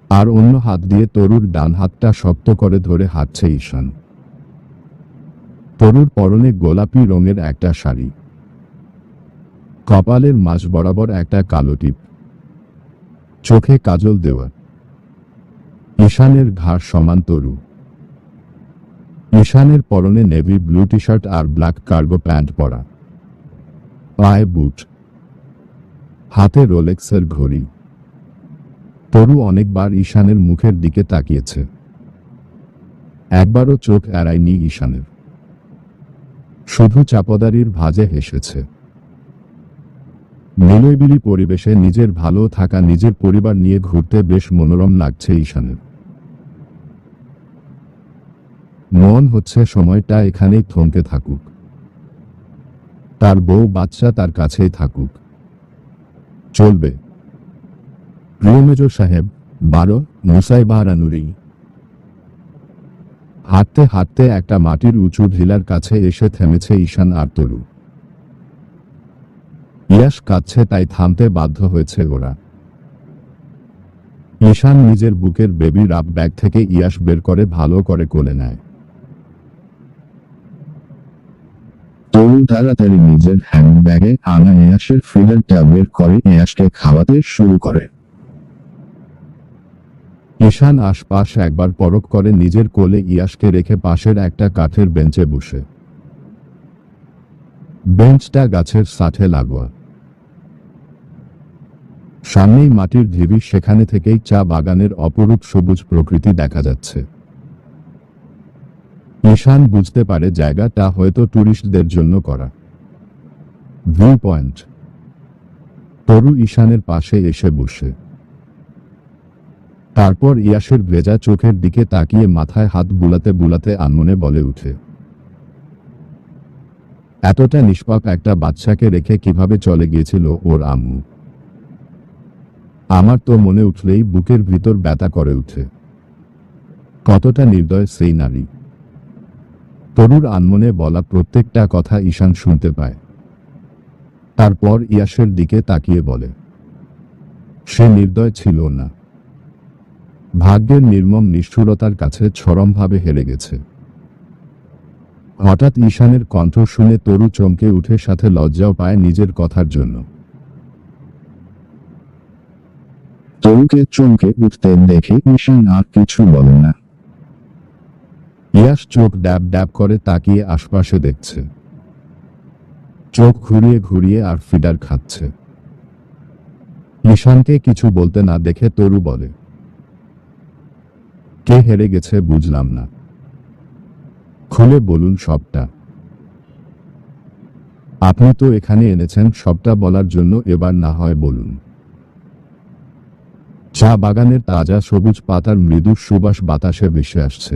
আর অন্য হাত দিয়ে তরুর ডান হাতটা শক্ত করে ধরে হাঁটছে ঈশান। তরুর পরনে গোলাপি রঙের একটা শাড়ি, কপালের মাঝ বরাবর একটা কালো টিপ, চোখে কাজল দেওয়া। ঈশানের ঘাড় সমান তরু। ঈশানের পরনে নেভি ব্লু টি শার্ট আর ব্ল্যাক কার্গো প্যান্ট পরা, পায়ে বুট, হাতে রোলেক্সের ঘড়ি। তরু অনেকবার ঈশানের মুখের দিকে তাকিয়েছে, একবারও চোখ এড়ায়নি ঈশানের, শুধু চাপদারির ভাঁজে হেসেছে। নিলয়বিলি পরিবেশে নিজের ভালো থাকা, নিজের পরিবার নিয়ে ঘুরতে বেশ মনোরম লাগছে ঈশানের। মন হচ্ছে সময়টা এখানেই থমকে থাকুক, তার বউ বাচ্চা তার কাছেই থাকুক, চলবে। প্রিয় মেজর সাহেব, 12 মুসাইবাহারানুরি। হাঁটতে হাঁটতে একটা মাটির উঁচু ঢিলার কাছে এসে থেমেছে ঈশান আর তরু। ইয়াস কাঁদছে, তাই থামতে বাধ্য হয়েছে ওরা। ঈশান নিজের বুকের বেবি রাব ব্যাগ থেকে ইয়াস বের করে ভালো করে কোলে নেয়। তরু তাড়াতাড়ি নিজের হ্যান্ডব্যাগে আনা ইয়াসের ফিডারটা বের করে ইয়াসকে খাওয়াতে শুরু করে। ঈশান আশপাশ একবার পরখ করে নিজের কোলে ইয়াসকে রেখে পাশের একটা কাঠের বেঞ্চে বসে। বেঞ্চটা গাছের সাথে লাগোয়া, সামনেই মাটির ঢিবি, সেখানে থেকেই চা বাগানের অপরূপ সবুজ প্রকৃতি দেখা যাচ্ছে। ঈশান বুঝতে পারে জায়গাটা হয়তো ট্যুরিস্টদের জন্য করা ভিউ পয়েন্ট। তরু ঈশানের পাশে এসে বসে, তারপর ইয়াসের ভেজা চোখের দিকে তাকিয়ে মাথায় হাত বুলাতে বুলাতে আনমনে বলে উঠে, এতটা নিষ্পাপ একটা বাচ্চাকে রেখে কিভাবে চলে গিয়েছিল ওর আম্মু। আমার তো মনে উঠলেই বুকের ভিতর ব্যথা করে উঠে। কতটা নির্দয় সেই নারী। তরুর আনমনে বলা প্রত্যেকটা কথা ঈশান শুনতে পায়। তারপর ইয়াসের দিকে তাকিয়ে বলে, সে নির্দয় ছিল না, ভাগ্যের নির্মম নিষ্ঠুরতার কাছে চরমভাবে হেরে গেছে। হঠাৎ ঈশানের কণ্ঠ শুনে তরু চমকে উঠে, সাথে লজ্জাও পায় নিজের কথার জন্য। তরুকে চমকে উঠতে দেখে ঈশান আর কিছু বলে না। ইয়াস চোখ ড্যাব ড্যাব করে তাকিয়ে আশপাশে দেখছে, চোখ ঘুরিয়ে ঘুরিয়ে আর ফিডার খাচ্ছে। ঈশানকে কিছু বলতে না দেখে তরু বলে, কে হেরে গেছে বুঝলাম না, খুলে বলুন সবটা। আপনি তো এখানে এনেছেন সবটা বলার জন্য, এবার না হয় বলুন। চা বাগানের তাজা সবুজ পাতার মৃদু সুবাস বাতাসে ভেসে আসছে।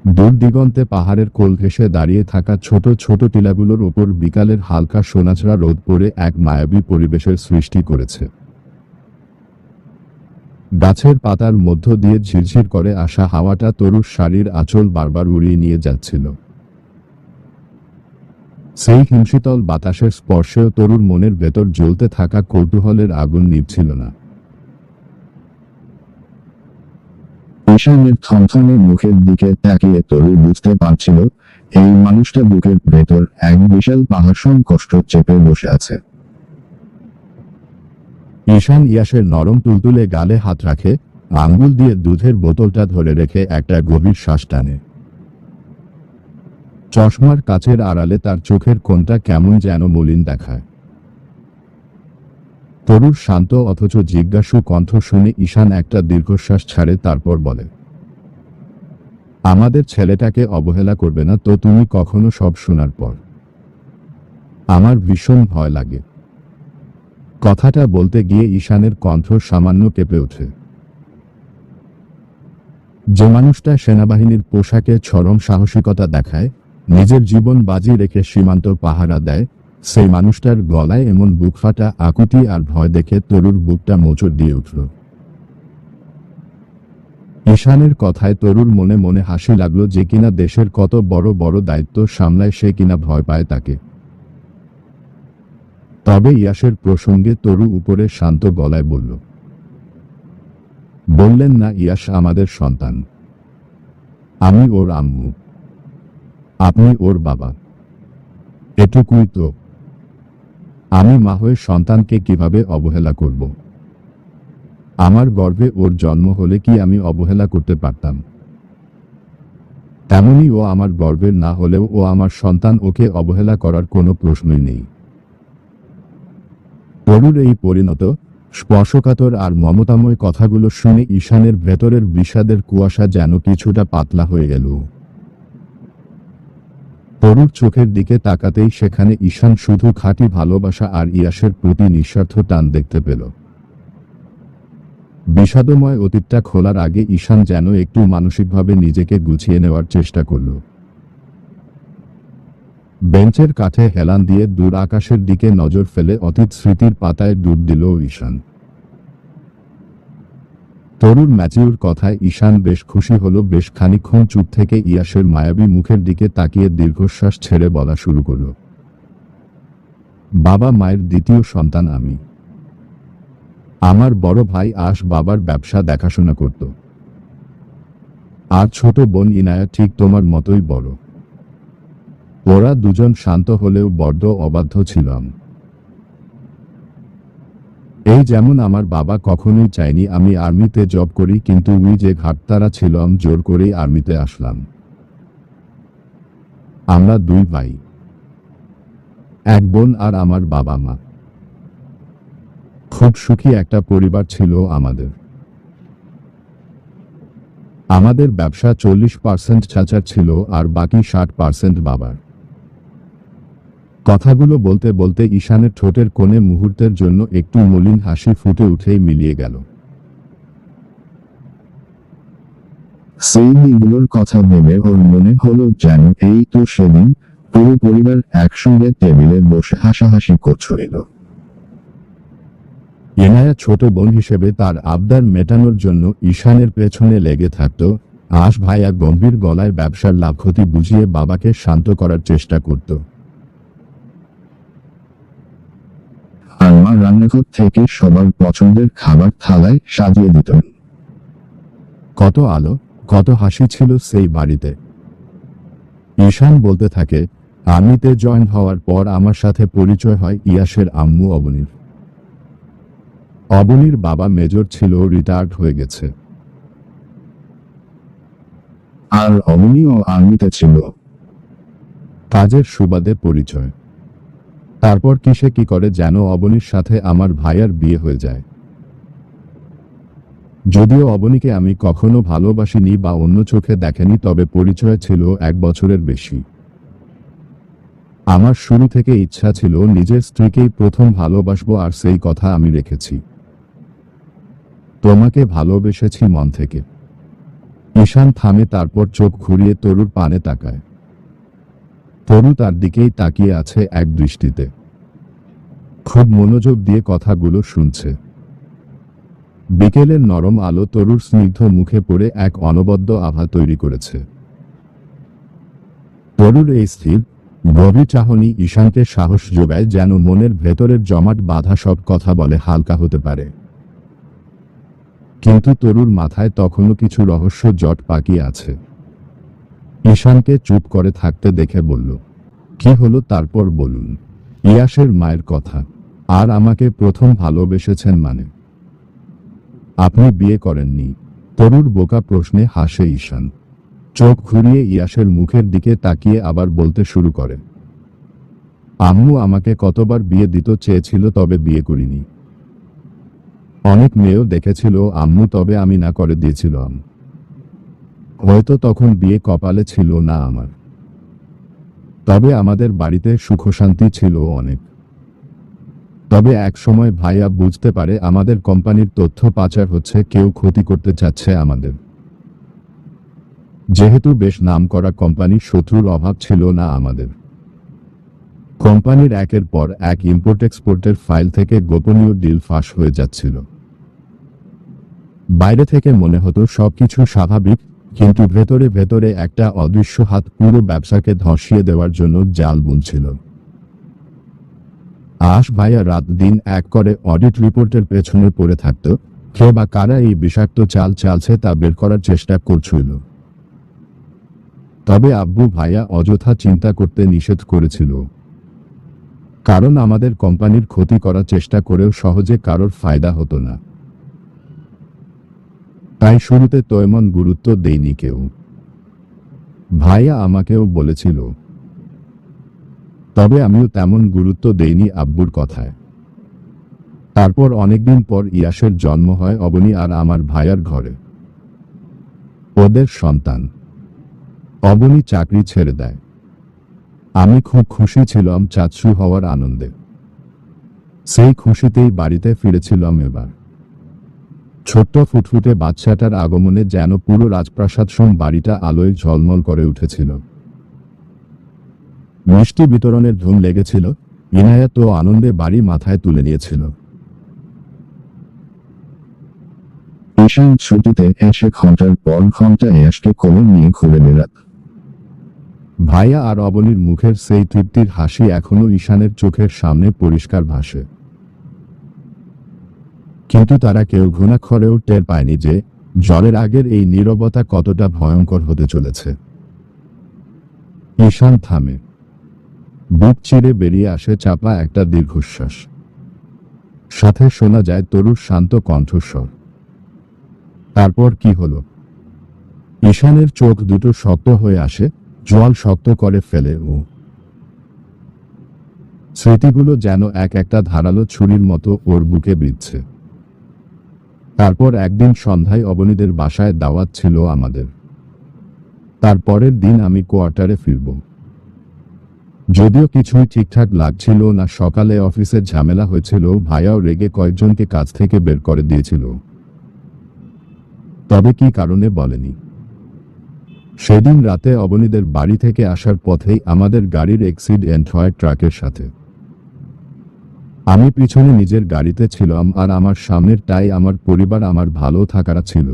দূর দিগন্তে পাহাড়ের কোল ঘেঁষে দাঁড়িয়ে থাকা ছোট ছোট টিলাগুলোর ওপর বিকালের হালকা সোনাঝরা রোদ পড়ে এক মায়াবী পরিবেশের সৃষ্টি করেছে। গাছের পাতার মধ্য দিয়ে ঝিরঝির করে আসা হাওয়াটা তরুর শাড়ির আঁচল বারবার উড়িয়ে নিয়ে যাচ্ছিল। সেই হিমশীতল বাতাসের স্পর্শেও তরুর মনের ভেতর জ্বলতে থাকা কৌতূহলের আগুন নিভছিল না। ঈশানের থমথমে মুখের দিকে তাকিয়ে তরু বুঝতে পারছিল এই মানুষটা বুকের ভেতর এক বিশাল পাহাড়সম কষ্ট চেপে বসে আছে। ঈশান ইয়াসের নরম তুলতুলে গালে হাত রাখে, আঙ্গুল দিয়ে দুধের বোতলটা ধরে রেখে একটা গভীর শ্বাস টানে। চশমার কাচের আড়ালে তার চোখের কোণটা কেমন যেন মলিন দেখায়। তরুর শান্ত অথচ জিজ্ঞাসু কণ্ঠ শুনে ঈশান একটা দীর্ঘশ্বাস ছাড়ে, তারপর বলে, আমাদের ছেলেটাকে অবহেলা করবে না তো তুমি কখনো? সব শোনার পর আমার ভীষণ ভয় লাগে। কথাটা বলতে গিয়ে ঈশানের কণ্ঠ সামান্য কেঁপে ওঠে। যে মানুষটা সেনাবাহিনীর পোশাকে চরম সাহসিকতা দেখায়, নিজের জীবন বাজি রেখে সীমান্ত পাহারা দেয়, সেই মানুষটার গলায় এমন বুকফাটা আকুতি আর ভয় দেখে তরুর বুকটা মোচড় দিয়ে উঠল। ঈশানের কথায় তরুর মনে মনে হাসি লাগলো, যে কিনা দেশের কত বড় বড় দায়িত্ব সামলায় সে কিনা ভয় পায় তাকে। তবে ইয়াসের প্রসঙ্গে তরু উপরে শান্ত গলায় বললেন না, ইয়াস আমাদের সন্তান। আমি ওর আম্মু, আপনি ওর বাবা, এটুকুই তো। আমি মা হয়ে সন্তানকে কিভাবে অবহেলা করব? আমার গর্ভে ওর জন্ম হলে কি আমি অবহেলা করতে পারতাম? তেমনি ও আমার গর্ভের না হলেও ও আমার সন্তান, ওকে অবহেলা করার কোনো প্রশ্নই নেই। তরুর এই পরিণত, স্পর্শকাতর আর মমতাময় কথাগুলো শুনে ঈশানের ভেতরের বিষাদের কুয়াশা যেন কিছুটা পাতলা হয়ে গেল। তরুর চোখের দিকে তাকাতেই সেখানে ঈশান শুধু খাঁটি ভালোবাসা আর ইয়াসের প্রতি নিঃস্বার্থ টান দেখতে পেল। বিষাদময় অতীতটা খোলার আগে ঈশান যেন একটু মানসিকভাবে নিজেকে গুছিয়ে নেওয়ার চেষ্টা করল। বেঞ্চের কাঠে হেলান দিয়ে দূর আকাশের দিকে নজর ফেলে অতীত স্মৃতির পাতায় ডুব দিল ঈশান। তরুর ম্যাচিউর কথায় ঈশান বেশ খুশি হলো। বেশ খানিকক্ষণ চুপ থেকে ইয়াসের মায়াবী মুখের দিকে তাকিয়ে দীর্ঘশ্বাস ছেড়ে বলা শুরু করল, বাবা মায়ের দ্বিতীয় সন্তান আমি। আমার বড় ভাই আশ বাবার ব্যবসা দেখাশোনা করত, আর ছোট বোন ইনায়া ঠিক তোমার মতোই বড়। ওরা দুজন শান্ত হলেও বড্ড অবাধ্য ছিলাম। এই যেমন আমার বাবা কখনোই চাইনি আমি আর্মিতে জব করি, কিন্তু উই যে ঘাটতারা ছিলাম, জোর করেই আর্মিতে আসলাম। আমরা দুই ভাই, এক বোন আর আমার বাবা মা। খুব সুখী একটা পরিবার ছিল আমাদের। আমাদের ব্যবসা 40% চাচার ছিল আর বাকি 60% বাবার। কথাগুলো বলতে বলতে ঈশানের ঠোঁটের কোণে মুহূর্তের জন্য একটু মলিন হাসি ফুটে উঠেই মিলিয়ে গেল। সেই দিনগুলোর কথা ভেবে ওর মনে হলো যেন এই তো সেদিন পুরো পরিবার একসঙ্গে টেবিলে বসে হাসাহাসি করছিল। ইনায়া ছোট বোন হিসেবে তার আবদার মেটানোর জন্য ঈশানের পেছনে লেগে থাকত। আশ ভাইয়া গম্ভীর গলায় ব্যবসার লাভ ক্ষতি বুঝিয়ে বাবাকে শান্ত করার চেষ্টা করত। আর মা রান্নাঘর থেকে সবার পছন্দের খাবার থালায় সাজিয়ে দিতেন। কত আলো, কত হাসি ছিল সেই বাড়িতে। ঈশান বলতে থাকে, আর্মিতে জয়েন হওয়ার পর আমার সাথে পরিচয় হয় ইয়াসের আম্মু অবনীর। অবনীর বাবা মেজর ছিল, রিটায়ার্ড হয়ে গেছে। আর অবনীও আর্মিতে ছিল। কাজের সুবাদে পরিচয়। তারপর কিসে কি করে যেন অবনীর সাথে আমার ভাইয়ার বিয়ে হয়ে যায়। যদিও অবনীকে আমি কখনো ভালোবাসিনি বা অন্য চোখে দেখেনি, তবে পরিচয় ছিল 1 বছরের বেশি। আমার শুরু থেকে ইচ্ছা ছিল নিজের স্ত্রীকেই প্রথম ভালোবাসবো, আর সেই কথা আমি রেখেছি। তোমাকে ভালোবেসেছি মন থেকে। ঈশান থামে, তারপর চোখ ঘুরিয়ে তরুর পানে তাকায়। তরু তার দিকেই তাকিয়ে আছে এক দৃষ্টিতে, খুব মনোযোগ দিয়ে কথাগুলো শুনছে। বিকেলের নরম আলো তরুর স্নিগ্ধ মুখে পড়ে এক অনবদ্য আভা তৈরি করেছে। তরুর এই স্থির গভীর চাহনি ঈশানকে সাহস যোগায়, যেন মনের ভেতরের জমাট বাঁধা সব কথা বলে হালকা হতে পারে। কিন্তু তরুর মাথায় তখনও কিছু রহস্য জট পাকিয়ে আছে। ঈশানকে চুপ করে থাকতে দেখে বলল, কি হলো তারপর বলুন। ইয়াসের মায়ের কথা। আর আমাকে প্রথম ভালোবেসেছেন মানে? আপনি বিয়ে করেননি? তরুর বোকা প্রশ্নে হাসে ঈশান। চোখ ঘুরিয়ে ইয়াসের মুখের দিকে তাকিয়ে আবার বলতে শুরু করে, আম্মু আমাকে কতবার বিয়ে দিতে চেয়েছিল, তবে বিয়ে করিনি। অনেক মেয়েও দেখেছিল আম্মু, তবে আমি না করে দিয়েছিলাম। হয়তো তখন বিয়ে কপালে ছিল না আমার। তবে আমাদের বাড়িতে সুখশান্তি ছিল অনেক। তবে এক সময় ভাইয়া বুঝতে পারে আমাদের কোম্পানির তথ্য পাচার হচ্ছে, কেউ ক্ষতি করতে চাচ্ছে আমাদের। যেহেতু বেশ নামকরা কোম্পানি, শত্রুর অভাব ছিল না আমাদের। কোম্পানির একের পর এক ইম্পোর্ট এক্সপোর্টের ফাইল থেকে গোপনীয় ডিল ফাঁস হয়ে যাচ্ছিল। বাইরে থেকে মনে হতো সবকিছু স্বাভাবিক, কিন্তু ভেতরে ভেতরে একটা অদৃশ্য হাত পুরো ব্যবসাকে ধসিয়ে দেওয়ার জন্য জাল বুনছিল। আশ ভাইয়া রাত দিন এক করে অডিট রিপোর্টের পেছনে পড়ে থাকত, কে বা কারা এই বিষাক্ত চাল চালছে তা বের করার চেষ্টা করছিল। তবে আব্বু ভাইয়া অযথা চিন্তা করতে নিষেধ করেছিল, কারণ আমাদের কোম্পানির ক্ষতি করার চেষ্টা করেও সহজে কারোর ফায়দা হতো না। তাই শুরুতে তেমন গুরুত্ব দেয়নি কেউ। ভাইয়া আমাকেও বলেছিল, তবে আমিও তেমন গুরুত্ব দেইনি আব্বুর কথায়। তারপর অনেকদিন পর ইয়াসের জন্ম হয় অবনী আর আমার ভাইয়ার ঘরে। ওদের সন্তান। অবনী চাকরি ছেড়ে দেয়। আমি খুব খুশি ছিলাম চাচু হওয়ার আনন্দে। সেই খুশিতেই বাড়িতে ফিরেছিলাম এবার। ছোট্ট ফুটফুটে বাচ্চাটার আগমনে যেন পুরো রাজপ্রাসাদ সম বাড়িটা আলোয় ঝলমল করে উঠেছিল। মিষ্টি বিতরণের ধুম লেগেছিল। ইনায়াত ও আনন্দে বাড়ি মাথায় তুলে নিয়েছিল। ঈশান ছুটিতে এসে ঘন্টার পর ঘন্টা ইয়াসকে কোলে নিয়ে ঘুরে বেড়াত। ভাইয়া আর অবনীর মুখের সেই তৃপ্তির হাসি এখনো ঈশানের চোখের সামনে পরিষ্কার ভাসে। কিন্তু তারা কেউ ঘুণাক্ষরেও টের পায়নি যে জলের আগের এই নীরবতা কতটা ভয়ঙ্কর হতে চলেছে। ঈশান থামে। বুক চিরে বেরিয়ে আসে চাপা একটা দীর্ঘশ্বাস। সাথে শোনা যায় তরুর শান্ত কণ্ঠস্বর, তারপর কি হলো? ঈশানের চোখ দুটো শক্ত হয়ে আসে, জল শক্ত করে ফেলে ও। স্মৃতিগুলো যেন এক একটা ধারালো ছুরির মতো ওর বুকে বিঁধছে। তারপর একদিন সন্ধ্যায় অবনীদের বাসায় দাওয়াত ছিল আমাদের। তারপরের দিন আমি কোয়ার্টারে ফিরব। যদিও কিছুই ঠিকঠাক লাগছিল না, সকালে অফিসের ঝামেলা হয়েছিল, ভাইয়াও রেগে কয়েকজনকে কাজ থেকে বের করে দিয়েছিল। তবে কি কারণে বলেনি। সেদিন রাতে অবনীদের বাড়ি থেকে আসার পথেই আমাদের গাড়ির অ্যাক্সিডেন্ট হয় ট্রাকের সাথে। আমি পিছনে নিজের গাড়িতে ছিলাম আর আমার সামনেরটাই আমার পরিবার, আমার ভালো থাকার ছিল।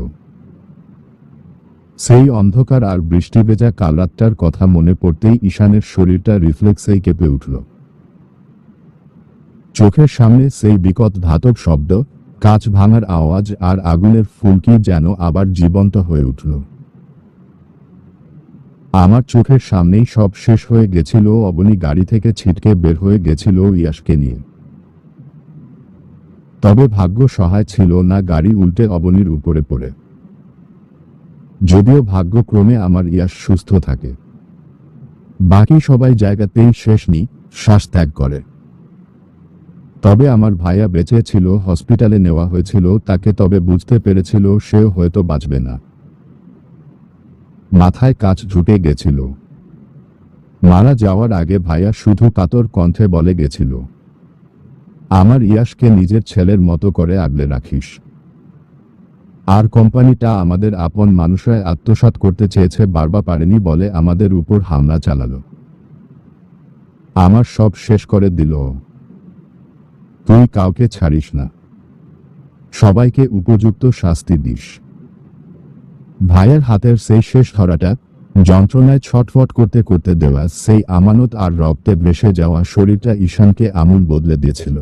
সেই অন্ধকার আর বৃষ্টি ভেজা কাল রাতটার কথা মনে পড়তেই ঈশানের শরীরটা রিফ্লেক্সেই কেঁপে উঠল। চোখের সামনে সেই বিকট ধাতব শব্দ, কাঁচ ভাঙার আওয়াজ আর আগুনের ফুলকি যেন আবার জীবন্ত হয়ে উঠল। আমার চোখের সামনেই সব শেষ হয়ে গেছিল। অবনী গাড়ি থেকে ছিটকে বের হয়ে গেছিল ইয়াসকে নিয়ে। তবে ভাগ্য সহায় ছিল না, গাড়ি উল্টে অবনীর উপরে পড়ে। যদিও ভাগ্যক্রমে আমার ইয়াস সুস্থ থাকে। বাকি সবাই জায়গাতেই শেষ শ্বাস ত্যাগ করে। তবে আমার ভাইয়া বেঁচে ছিল, হসপিটালে নেওয়া হয়েছিল তাকে, তবে বুঝতে পেরেছিল সেও হয়তো বাঁচবে না। মাথায় কাঁচ ঢুকে গেছিল। মারা যাওয়ার আগে ভাইয়া শুধু কাতর কণ্ঠে বলে গেছিল, আমার ইয়াসকে নিজের ছেলের মতো করে আগলে রাখিস। আর কোম্পানিটা আমাদের আপন মানুষরাই আত্মসাৎ করতে চেয়েছে, বারবার পারেনি বলে আমাদের উপর হামলা চালালো। আমার সব শেষ করে দিল ও। তুই কাউকে ছাড়িস না, সবাইকে উপযুক্ত শাস্তি দিস। ভাইয়ের হাতের সেই শেষ ধরাটা, যন্ত্রণায় ছটফট করতে করতে দেওয়া সেই আমানত আর রক্তে ভেসে যাওয়া শরীরটা ঈশানকে আমূল বদলে দিয়েছিল।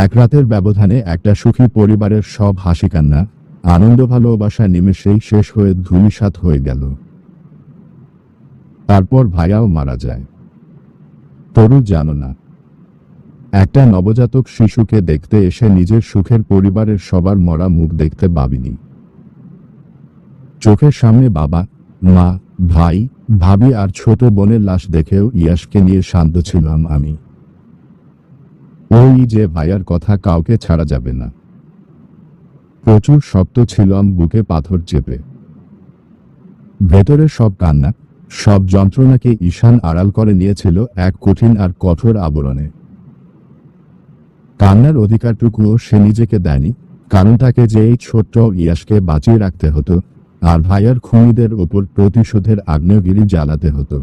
এক রাতের ব্যবধানে একটা সুখী পরিবারের সব হাসি কান্না, আনন্দ ভালোবাসা নিমেষেই শেষ হয়ে ধূলিসাৎ হয়ে গেল। তারপর ভাইয়াও মারা যায়। তরু জানো না, একটা নবজাতক শিশুকে দেখতে এসে নিজের সুখের পরিবারের সবার মরা মুখ দেখতে পাবিনি। চোখের সামনে বাবা, মা, ভাই, ভাবি আর ছোট বোনের লাশ দেখেও ইয়াসকে নিয়ে শান্ত ছিলাম আমি। ওই যে ভাইয়ার কথা কাউকে ছাড়া যাবে না। প্রচুর শক্ত ছিলাম বুকে পাথর চেপে। ভেতরে সব কান্না, সব যন্ত্রণাকে ঈশান আড়াল করে নিয়েছিল এক কঠিন আর কঠোর আবরণে। কান্নার অধিকারটুকুও সে নিজেকে দেয়নি, কারণ তাকে যে এই ছোট্ট ইয়াসকে বাঁচিয়ে রাখতে হতো, আর ভাইয়ার খুনিদের ওপর প্রতিশোধের আগ্নেয়গিরি জ্বালাতে হতো।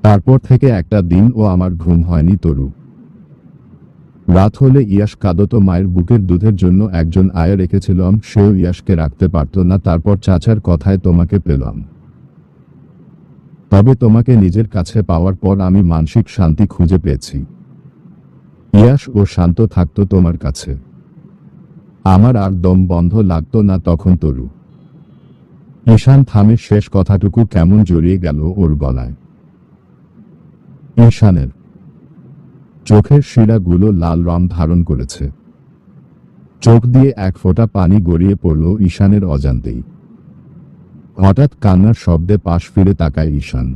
তারপর থেকে একটা দিন ও আমার ঘুম হয়নি তরু। রাত হলে ইয়াস কাঁদত মায়ের বুকের দুধের জন্য। একজন আয়া রেখেছিলাম, সেও ইয়াসকে রাখতে পারত না। তারপর চাচার কথায় তোমাকে পেলাম। তবে তোমাকে নিজের কাছে পাওয়ার পর আমি মানসিক শান্তি খুঁজে পেয়েছি। ইয়াস ও শান্ত থাকতো তোমার কাছে। আমার আর দম বন্ধ লাগতো না তখন তরু। ঈশান থামে, শেষ কথাটুকু কেমন জড়িয়ে গেল ওর গলায়। ঈশানের চোখের শিরাগুলো লাল রং ধারণ করেছে। চোখ দিয়ে এক ফোঁটা পানি গড়িয়ে পড়ল ঈশানের অজান্তেই। হঠাৎ কান্নার শব্দে পাশ ফিরে তাকায় ঈশান।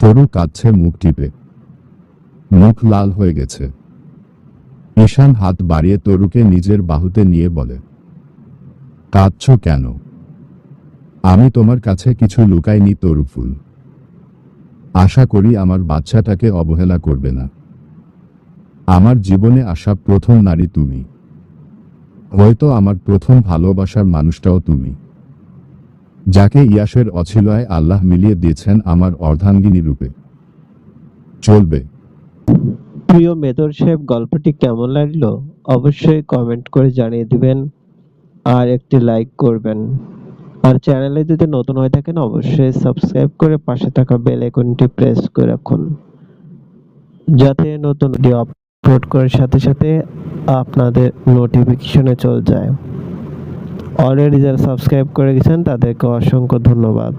তরু কাঁদছে মুখ টিপে, মুখ লাল হয়ে গেছে। ঈশান হাত বাড়িয়ে তরুকে নিজের বাহুতে নিয়ে বলে, কাঁদছ কেন? আমি তোমার কাছে কিছু লুকাইনি তরুফুল। আশা করি আমার বাচ্চাটাকে অবহেলা করবে না। আমার জীবনে আসা প্রথম নারী তুমি। হয়তো আমার প্রথম ভালোবাসার মানুষটাও তুমি, যাকে ইয়াসের অছিলায় আল্লাহ মিলিয়ে দিয়েছেন আমার অর্ধাঙ্গিনী রূপে। চলবে। প্রিয় মেজর সাহেব, গল্পটি কেমন লাগলো অবশ্যই কমেন্ট করে জানিয়ে দিবেন আর একটি লাইক করবেন। আর চ্যানেলে যদি নতুন হয়ে থাকেন অবশ্যই সাবস্ক্রাইব করে পাশে থাকা বেল আইকনটি প্রেস করে রাখুন, যাতে নতুন ভিডিও আপলোড করার সাথে সাথে আপনাদের নোটিফিকেশনে চলে যায়। অলরেডি যারা সাবস্ক্রাইব করে গেছেন তাদেরকে অসংখ্য ধন্যবাদ।